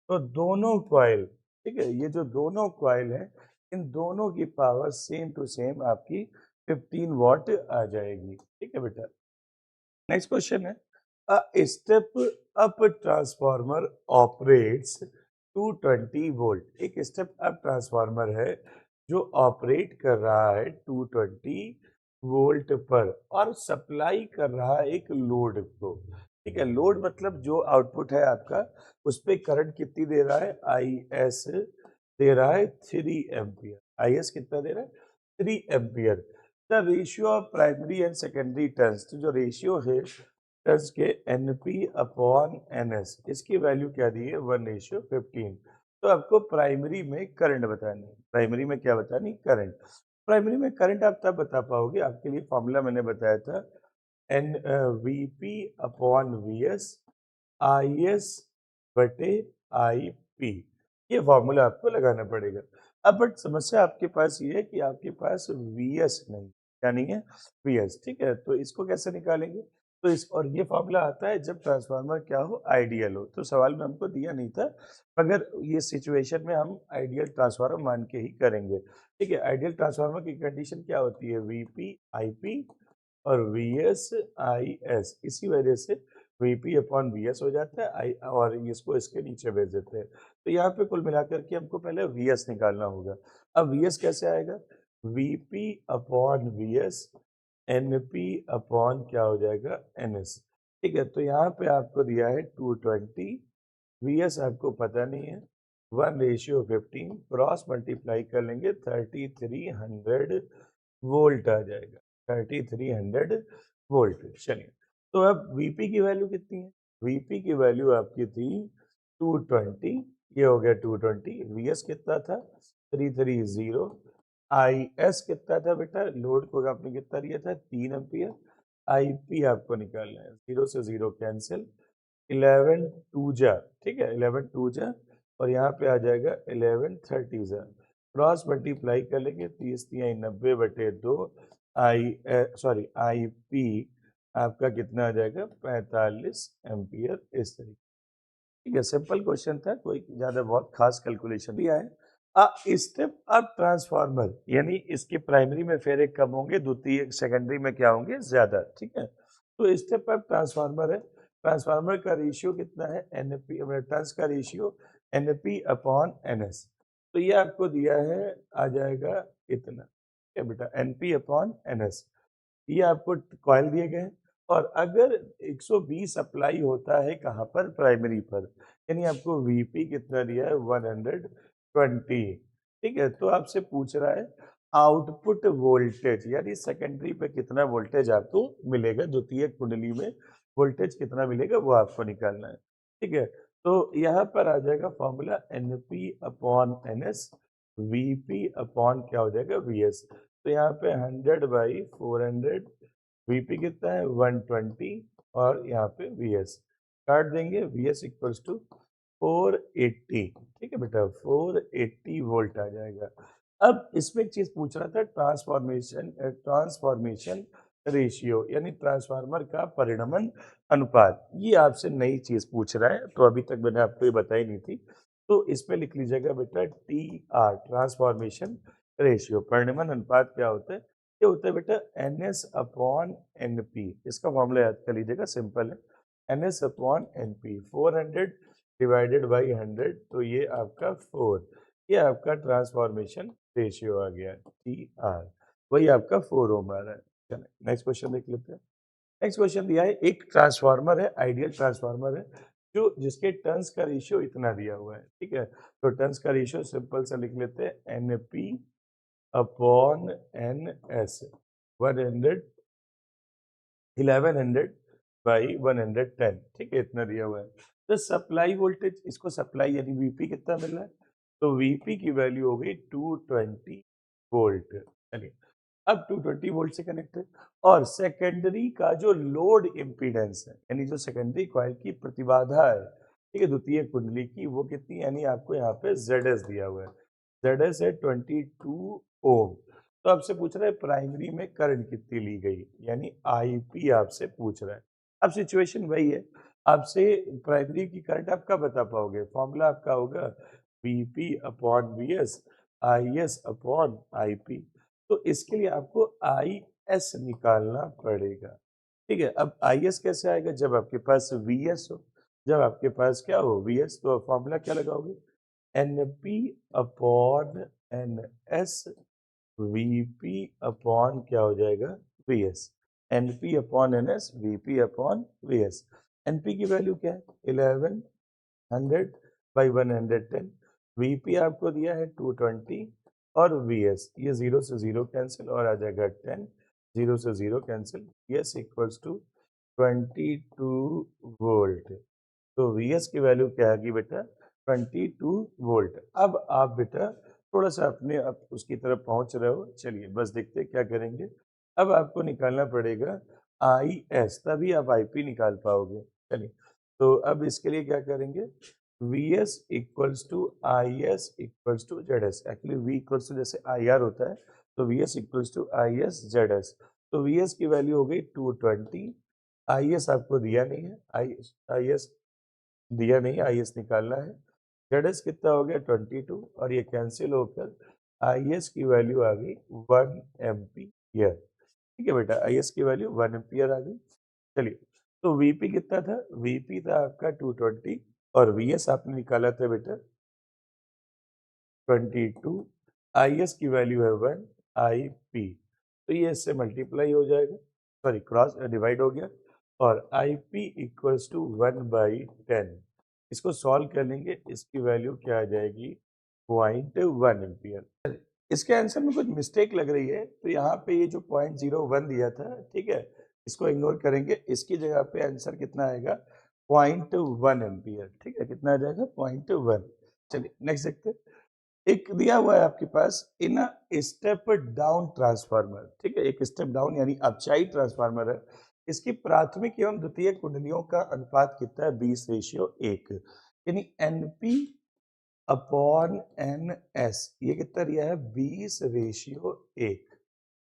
तो दोनों कॉइल, ठीक है, ये जो दोनों कॉइल है इन दोनों की पावर सेम टू सेम आपकी 15 वॉट आ जाएगी। ठीक है बेटा। नेक्स्ट क्वेश्चन है, a step up transformer operates 220 volt. एक स्टेप अप ट्रांसफार्मर है जो ऑपरेट कर रहा है 220 वोल्ट पर और सप्लाई कर रहा है एक लोड को। ठीक है, लोड मतलब जो आउटपुट है आपका उस पे करंट कितनी दे रहा है, आई एस दे रहा है 3 एम्पियर। आई एस कितना दे रहा है, 3 ampere. The ratio of primary and secondary turns, तो जो रेशियो है टर्न्स के N P upon N S, इसकी वैल्यू क्या दी है 1:15। तो आपको प्राइमरी में करंट बतानी है, प्राइमरी में क्या बतानी, करंट। प्राइमरी में करंट आप तब बता पाओगे, आपके लिए फॉर्मूला मैंने बताया था N V P upon V S I S बटे आई पी, ये फॉर्मूला आपको लगाना पड़ेगा। अब बट समस्या आपके पास ये है कि आपके पास वी एस नहीं, क्या नहीं है, वी एस। ठीक है, तो इसको कैसे निकालेंगे, तो इस और ये फॉर्मूला आता है जब ट्रांसफार्मर क्या हो, आइडियल हो। तो सवाल में हमको दिया नहीं था, मगर ये सिचुएशन में हम आइडियल ट्रांसफार्मर मान के ही करेंगे। ठीक है, आइडियल ट्रांसफार्मर की कंडीशन क्या होती है, वीपी आईपी और वी एस आई एस, इसी वजह से वीपी अपॉन वी एस हो जाता है आई, और इसको इसके नीचे भेज देते हैं। तो यहाँ पे कुल मिलाकर के हमको पहले वी एस निकालना होगा। अब वी एस कैसे आएगा, VP upon V S N P upon क्या हो जाएगा एन एस। ठीक है, तो यहाँ पे आपको दिया है 220, वी एस आपको पता नहीं है, 1:15, क्रॉस मल्टीप्लाई कर लेंगे 3300 वोल्ट आ जाएगा, 3300 वोल्ट। चलिए, तो अब वीपी की वैल्यू कितनी है, वीपी की वैल्यू आपकी थी 220, ये हो गया 220। वीएस कितना था 330। आई एस कितना था बेटा, लोड को आपने कितना दिया था 3 एम्पियर। आईपी आपको निकालना है, 0 से 0 कैंसिल, 11 टू जा, ठीक है 11 टू जा, और यहाँ पे आ जाएगा 11 30 जा, क्रॉस मल्टीप्लाई कर लेंगे 30×90/2, आई पी आपका कितना आ जाएगा 45 एम्पियर, इस तरीके। ठीक है, सिंपल क्वेश्चन था, कोई ज्यादा बहुत खास कैलकुलेशन भी आए। स्टेप अप ट्रांसफार्मर यानी इसकी प्राइमरी में फेरे कम होंगे, द्वितीय सेकेंडरी में क्या होंगे, ज्यादा। ठीक है, तो स्टेप अप ट्रांसफार्मर है, ट्रांसफार्मर का रेशियो कितना है, एनपी टर्न्स का रेशियो एनपी अपॉन एनएस। तो ये आपको दिया है, आ जाएगा इतना, क्या बेटा, एनपी अपॉन एनएस। ये आपको कॉइल दिए गए हैं, और अगर 120 अप्लाई होता है कहाँ पर, प्राइमरी पर, यानी आपको वीपी कितना दिया है 120। ठीक है, तो आपसे पूछ रहा है आउटपुट वोल्टेज, यानी सेकेंडरी पे कितना वोल्टेज आपको मिलेगा, द्वितीय कुंडली में वोल्टेज कितना मिलेगा वो आपको निकालना है। ठीक है, तो यहाँ पर आ जाएगा formula NP upon NS, VP upon क्या हो जाएगा वीएस। तो यहाँ पे 100/400, वीपी कितना है 120, और यहाँ पे वीएस काट देंगे, वीएस इक्वल्स टू 480। ठीक है बेटा, 480 वोल्ट आ जाएगा। अब इसमें एक चीज पूछ रहा था, ट्रांसफॉर्मेशन रेशियो, यानी ट्रांसफार्मर का परिणमन अनुपात, ये आपसे नई चीज पूछ रहा है, तो अभी तक मैंने आपको ये बताई नहीं थी। तो इसमें लिख लीजिएगा बेटा टी आर, ट्रांसफॉर्मेशन रेशियो, परिणमन अनुपात क्या होता है, ये होता है बेटा N S upon N P. इसका फॉर्मूला याद कर लीजिएगा, सिंपल है, N S upon N P, 400 divided by 100, तो ये आपका 4, ये आपका ट्रांसफॉर्मेशन रेशियो आ गया टी आर, वही आपका 4 ओम आ रहा है। चलिए नेक्स्ट क्वेश्चन देख लेते हैं। नेक्स्ट क्वेश्चन दिया है, एक ट्रांसफार्मर है, आइडियल ट्रांसफार्मर है, जो जिसके टर्न्स का रेशियो इतना दिया हुआ है। ठीक है, तो टर्न्स का रेशियो सिंपल सा लिख लेते हैं, N P upon N S 100 1100 by 110, ठीक है, इतना दिया हुआ है। तो सप्लाई वोल्टेज, इसको सप्लाई यानी वीपी कितना मिल रहा है, तो वीपी की वैल्यू हो गई 220 वोल्ट। चलिए, अब 220 वोल्ट से कनेक्ट है, और सेकेंडरी का जो लोड इम्पीडेंस है, यानी जो सेकेंडरी कॉइल की प्रतिबाधा है, ठीक है, द्वितीय कुंडली की, वो कितनी, यानी आपको यहाँ पे ZS दिया हुआ है। ZS है 22 ओम। तो आपसे पूछ रहा है प्राइमरी में करंट कितनी ली गई, यानी आईपी आपसे पूछ रहा है। अब सिचुएशन वही है, आपसे प्राइमरी की करंट आप कब बता पाओगे, फॉर्मूला आपका होगा VP upon VS, IS upon IP. तो इसके लिए आपको आईएस निकालना पड़ेगा, ठीक है। अब आईएस कैसे आएगा, जब आपके पास वीएस हो, जब आपके पास क्या हो, वीएस, तो फॉर्मूला क्या लगाओगे, NP upon NS, VP upon क्या हो जाएगा, VS. NP upon NS, VP upon VS. एनपी की वैल्यू क्या है, 1100 बाई 110। वीपी आपको दिया है 220, और वीएस ये 0 से 0 कैंसिल और आ जाएगा 10, 0 से 0 cancel, VS equals to 22 volt. तो Vs की वैल्यू क्या आएगी बेटा, 22 वोल्ट। अब आप बेटा थोड़ा सा अपने आप उसकी तरफ पहुंच रहे हो, चलिए बस देखते हैं क्या करेंगे। अब आपको निकालना पड़ेगा IS, तभी आप IP निकाल पाओगे। चलिए, तो अब इसके लिए क्या करेंगे, Vs equals to IS equals to ZS। Actually V equals to जैसे IR होता है, तो Vs equals to IS ZS। तो Vs की वैल्यू हो गई 220, IS आपको दिया नहीं है, IS दिया नहीं, IS निकालना है। ZS कितना हो गया 22, और ये कैंसिल होकर IS की वैल्यू आ गई 1 एम्पियर, ठीक है बेटा, IS की वैल्यू 1 एम्पियर आ गई। चलिए, तो VP कितना था, VP था आपका 220, और VS आपने निकाला था बेटा 22, IS की वैल्यू है 1, IP, तो ये इससे मल्टीप्लाई हो जाएगा, सॉरी क्रॉस डिवाइड हो गया, और IP इक्वल्स टू 1/10। इसको सॉल्व कर लेंगे, इसकी वैल्यू क्या आ जाएगी, 0.1 एम्पियर। इसके आंसर में कुछ मिस्टेक लग रही है, तो यहाँ पे ये जो 0.01 दिया था, ठीक है, इसको इग्नोर करेंगे, इसकी जगह पे आंसर कितना आएगा, 0.1 एम्पियर, ठीक है, कितना आ जाएगा, 0.1। चलिए नेक्स्ट देखते हैं। एक दिया हुआ है आपके पास इन स्टेप डाउन ट्रांसफार्मर, ठीक है, एक स्टेप डाउन यानी अपचाई ट्रांसफार्मर है। इसकी प्राथमिक एवं द्वितीय कुंडलियों का अनुपात कितना है, 20:1, यानी एनपी अपॉन एन एस, ये कितना दिया है, 20:1।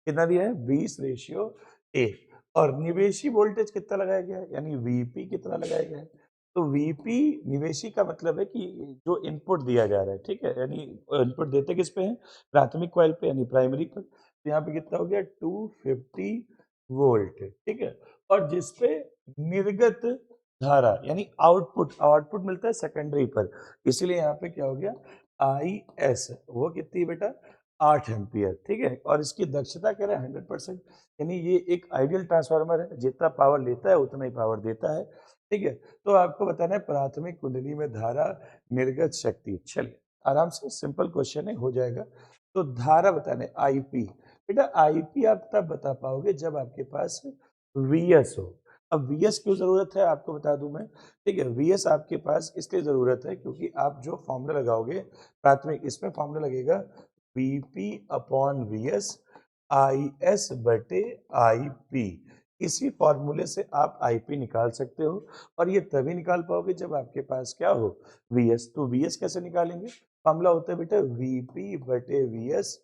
कितना दिया है, 20:1। और निवेशी वोल्टेज कितना लगाया गया है, यानी वीपी कितना लगाया गया है, तो वीपी निवेशी का मतलब है कि जो इनपुट दिया जा रहा है, ठीक है, यानी इनपुट देते किस पे है, प्राथमिक कॉइल पे यानी प्राइमरी पर। तो यहाँ पे कितना हो गया 250 वोल्ट, ठीक है, और जिसपे निर्गत धारा यानी आउटपुट आउटपुट मिलता है सेकेंडरी पर, इसीलिए यहाँ पे क्या हो गया, IS वो कितनी बेटा, 8 एम्पियर, ठीक है, और इसकी दक्षता कह रहे हैं 100%, यानी ये एक आइडियल ट्रांसफार्मर है, जितना पावर लेता है उतना ही पावर देता है, ठीक है। तो आपको बताना है प्राथमिक कुंडली में धारा, निर्गत शक्ति। चलिए आराम से सिंपल क्वेश्चन है, हो जाएगा। तो धारा बताना है आईपी, बेटा आईपी आप तब बता पाओगे जब आपके पास वीएस हो। अब वीएस क्यों जरूरत है आपको बता दूं मैं, ठीक है, वीएस आपके पास इसलिए जरूरत है क्योंकि आप जो फॉर्मूला लगाओगे प्राथमिक, इसमें फॉर्मूला लगेगा वीपी अपॉन वीएस, IS बटे IP। इसी फॉर्मूले से आप IP निकाल सकते हो, और ये तभी निकाल पाओगे जब आपके पास क्या हो, VS। तो VS कैसे निकालेंगे, फॉर्मूला होता है बेटा VP बटे VS,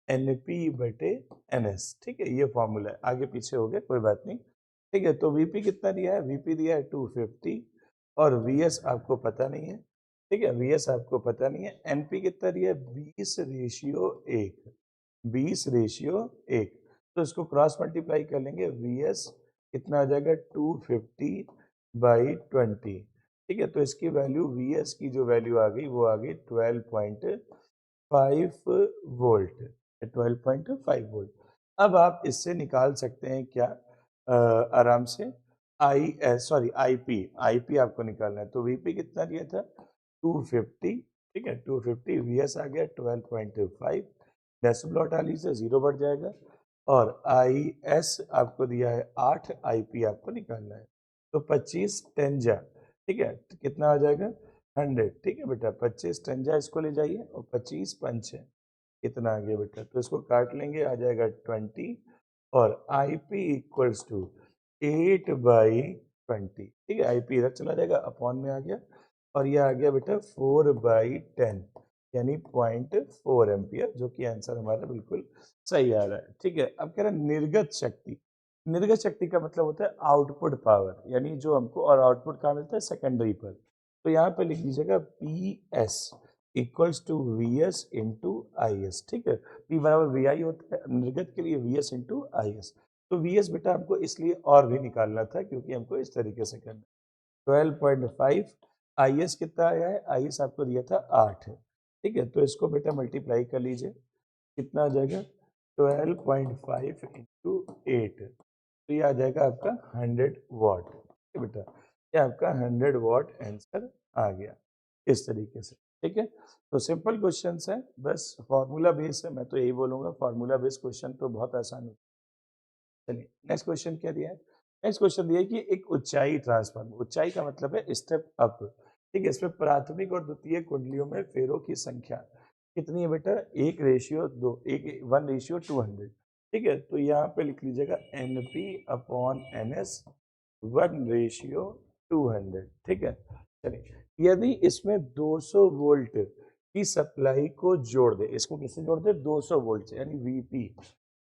NP बटे NS, ठीक है, ये फॉर्मूला है, आगे पीछे हो गया कोई बात नहीं, ठीक है। तो VP कितना दिया है, VP दिया है 250, और VS आपको पता नहीं है, ठीक है, VS आपको पता नहीं है। NP कितना दिया है, 20:1, 20:1, तो इसको क्रॉस मल्टीप्लाई कर लेंगे, VS कितना आ जाएगा 250/20, ठीक है, तो इसकी वैल्यू VS की जो वैल्यू आ गई वो आ गई 12.5 वोल्ट, 12.5 वोल्ट। अब आप इससे निकाल सकते हैं क्या, आराम से IP आपको निकालना है, तो VP कितना दिया था 250, ठीक है, 250, VS आ गया 12.5, डेसिबल टाली से 0 बढ़ जाएगा, और IS आपको दिया है 8, IP आपको निकालना है। तो 25 10 जा, ठीक है, तो कितना आ जाएगा 100, ठीक है बेटा, 25 10 जा इसको ले जाइए, और 25 पंच है, कितना आ गया बेटा, तो इसको काट लेंगे, आ जाएगा 20, और IP इक्वल्स टू 8/20, ठीक है, IP इधर चला जाएगा, अपॉन में आ गया, और ये आ गया बेटा 4/10, यानी 0.4 एम्पियर, जो कि आंसर हमारा बिल्कुल सही आ रहा है। ठीक है, अब कह रहा है निर्गत शक्ति। निर्गत शक्ति का मतलब होता है आउटपुट पावर, यानी जो हमको, और आउटपुट कहाँ मिलता है, सेकेंडरी पर। तो यहाँ पे लिख लीजिएगा PS equals to VS into IS, ठीक है, P बराबर VI होता है, निर्गत के लिए VS इंटू IS। तो VS बेटा हमको इसलिए और भी निकालना था, क्योंकि हमको इस तरीके से करना। 12.5, IS कितना आया है, IS आपको दिया था 8, ठीक है, तो इसको बेटा मल्टीप्लाई कर लीजिए, कितना आ जाएगा 12.5 इंटू 8, तो ये आ जाएगा आपका 100 वाट, ठीक है बेटा, ये आपका 100 वाट आंसर आ गया इस तरीके से। ठीक है, तो सिंपल क्वेश्चन है, बस फॉर्मूला बेस है, मैं तो यही बोलूंगा, फॉर्मूला बेस्ड क्वेश्चन तो बहुत आसान है। चलिए नेक्स्ट क्वेश्चन क्या दिया है, नेक्स्ट क्वेश्चन दिया है कि एक ऊंचाई ट्रांसफार्मर, ऊंचाई का मतलब है स्टेप अप, ठीक है, इसमें प्राथमिक और द्वितीय कुंडलियों में फेरों की संख्या कितनी है बेटा, 1:2, 1:200, ठीक है, तो यहाँ पे लिख लीजिएगा NP/NS 1:200, ठीक है। चलिए, यदि इसमें 200 वोल्ट की सप्लाई को जोड़ दे, इसको किससे जोड़ दे, 200 वोल्ट से, यानी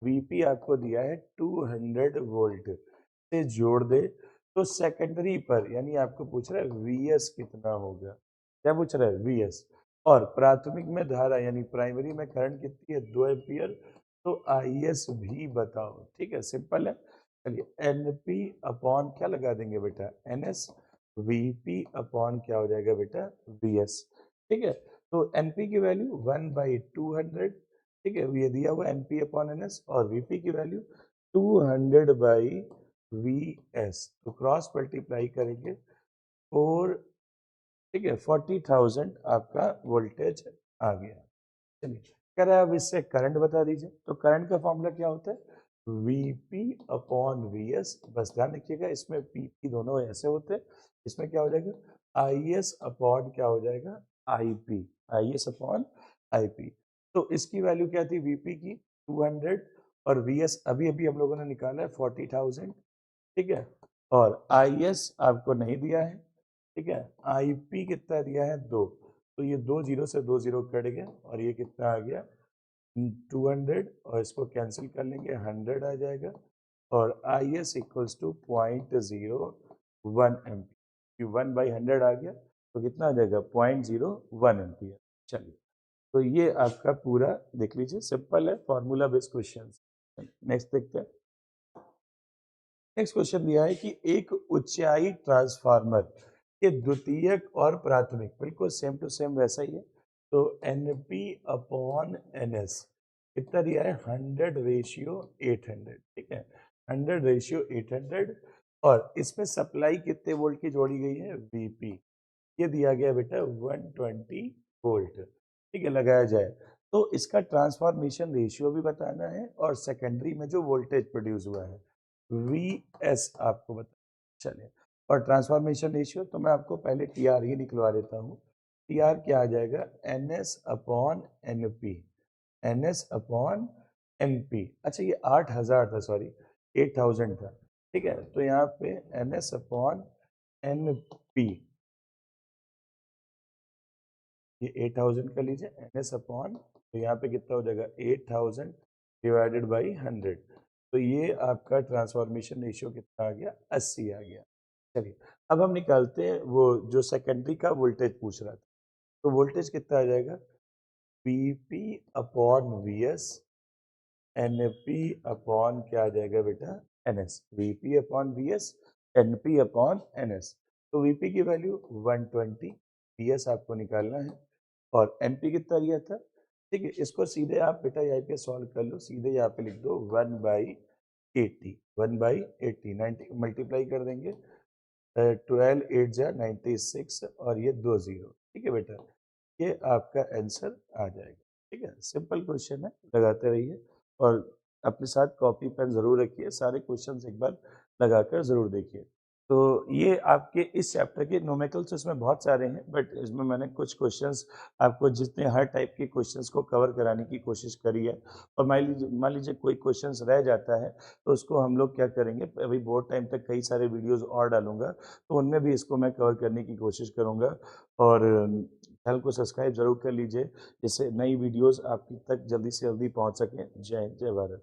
VP आपको दिया है 200 वोल्ट से जोड़ दे, तो सेकेंडरी पर, यानी आपको पूछ रहा है VS कितना होगा, क्या पूछ रहा है VS, और प्राथमिक में धारा यानी प्राइमरी में करंट कितनी है, 2 एम्पियर, तो IS भी बताओ, ठीक है, सिंपल है। चलिए, NP/ क्या लगा देंगे बेटा, NS, VP/ क्या हो जाएगा बेटा, VS, ठीक है, तो NP की वैल्यू 1/200, ठीक है, ये दिया हुआ NP/NS, और VP की वैल्यू 200/VS, तो क्रॉस मल्टीप्लाई करेंगे 4, ठीक है, 40,000 आपका वोल्टेज आ गया। चलिए, कह रहा है अब इससे करंट बता दीजिए, तो करंट का फॉर्मूला क्या होता है, VP/VS, बस ध्यान रखिएगा, इसमें PP दोनों ऐसे होते हैं, इसमें क्या हो जाएगा IS/ क्या हो जाएगा, IP, IS/IP, तो इसकी वैल्यू क्या थी VP की 200, और VS अभी अभी हम लोगों ने निकाला है 40,000, ठीक है, और IS आपको नहीं दिया है, ठीक है, IP कितना दिया है 2, तो ये 2 जीरो से 2 जीरो कट गया, और ये कितना आ गया 200, और इसको कैंसिल कर लेंगे 100 आ जाएगा, और IS इक्वल्स टू 0.01 एम्पियर, 1/100 आ गया, तो कितना आ जाएगा 0.01 एम्पियर। चलिए, तो ये आपका पूरा देख लीजिए, सिंपल है, फॉर्मूला बेस्ड क्वेश्चन। नेक्स्ट देखते हैं, नेक्स्ट क्वेश्चन दिया है कि एक ऊंचाई ट्रांसफार्मर के द्वितीयक और प्राथमिक, बिल्कुल सेम टू सेम वैसा ही है, तो NP/NS कितना दिया है 100:800, ठीक है, 100:800, और इसमें सप्लाई कितने वोल्ट की जोड़ी गई है VP, ये दिया गया बेटा 120 वोल्ट, ठीक है, लगाया जाए, तो इसका ट्रांसफॉर्मेशन रेशियो भी बताना है, और सेकेंडरी में जो वोल्टेज प्रोड्यूस हुआ है VS आपको बता, चलिए, और ट्रांसफॉर्मेशन रेशियो तो मैं आपको पहले TR ही निकलवा देता हूँ, TR क्या आ जाएगा NS/NP, NS/NP, अच्छा ये 8000 था, सॉरी 8000 था, ठीक है, तो यहाँ पे NS/NP, ये 8000 कर लीजिए, NS/, तो यहाँ पे कितना हो जाएगा 8000 डिवाइडेड बाई 100, तो ये आपका ट्रांसफॉर्मेशन रेशियो कितना आ गया 80 आ गया। चलिए, अब हम निकालते हैं वो जो सेकेंडरी का वोल्टेज पूछ रहा था, तो वोल्टेज कितना आ जाएगा VP/VS, NP/ क्या आ जाएगा बेटा NS, VP/VS, NP/NS, तो VP की वैल्यू 120, VS आपको निकालना है, और NP कितना दिया था, ठीक है, इसको सीधे आप बेटा यहाँ पे सॉल्व कर लो, सीधे यहाँ पे लिख दो 1/80, 1/80, 90 मल्टीप्लाई कर देंगे, 12 8 जा 96, और ये 2 0, ठीक है बेटा, ये आपका आंसर आ जाएगा। ठीक है, सिंपल क्वेश्चन है, लगाते रहिए और अपने साथ कॉपी पेन ज़रूर रखिए, सारे क्वेश्चंस एक बार लगाकर ज़रूर देखिए। तो ये आपके इस चैप्टर के न्यूमेरिकल्स इसमें बहुत सारे हैं, बट इसमें मैंने कुछ क्वेश्चंस आपको जितने हर टाइप के क्वेश्चंस को कवर कराने की कोशिश करी है। और मान लीजिए कोई क्वेश्चंस रह जाता है, तो उसको हम लोग क्या करेंगे, अभी बहुत टाइम तक कई सारे वीडियोज़ और डालूँगा, तो उनमें भी इसको मैं कवर करने की कोशिश करूँगा। और चैनल को सब्सक्राइब ज़रूर कर लीजिए, जिससे नई वीडियोज़ आपकी तक जल्दी से जल्दी पहुँच सकें। जय हिंद, जय भारत।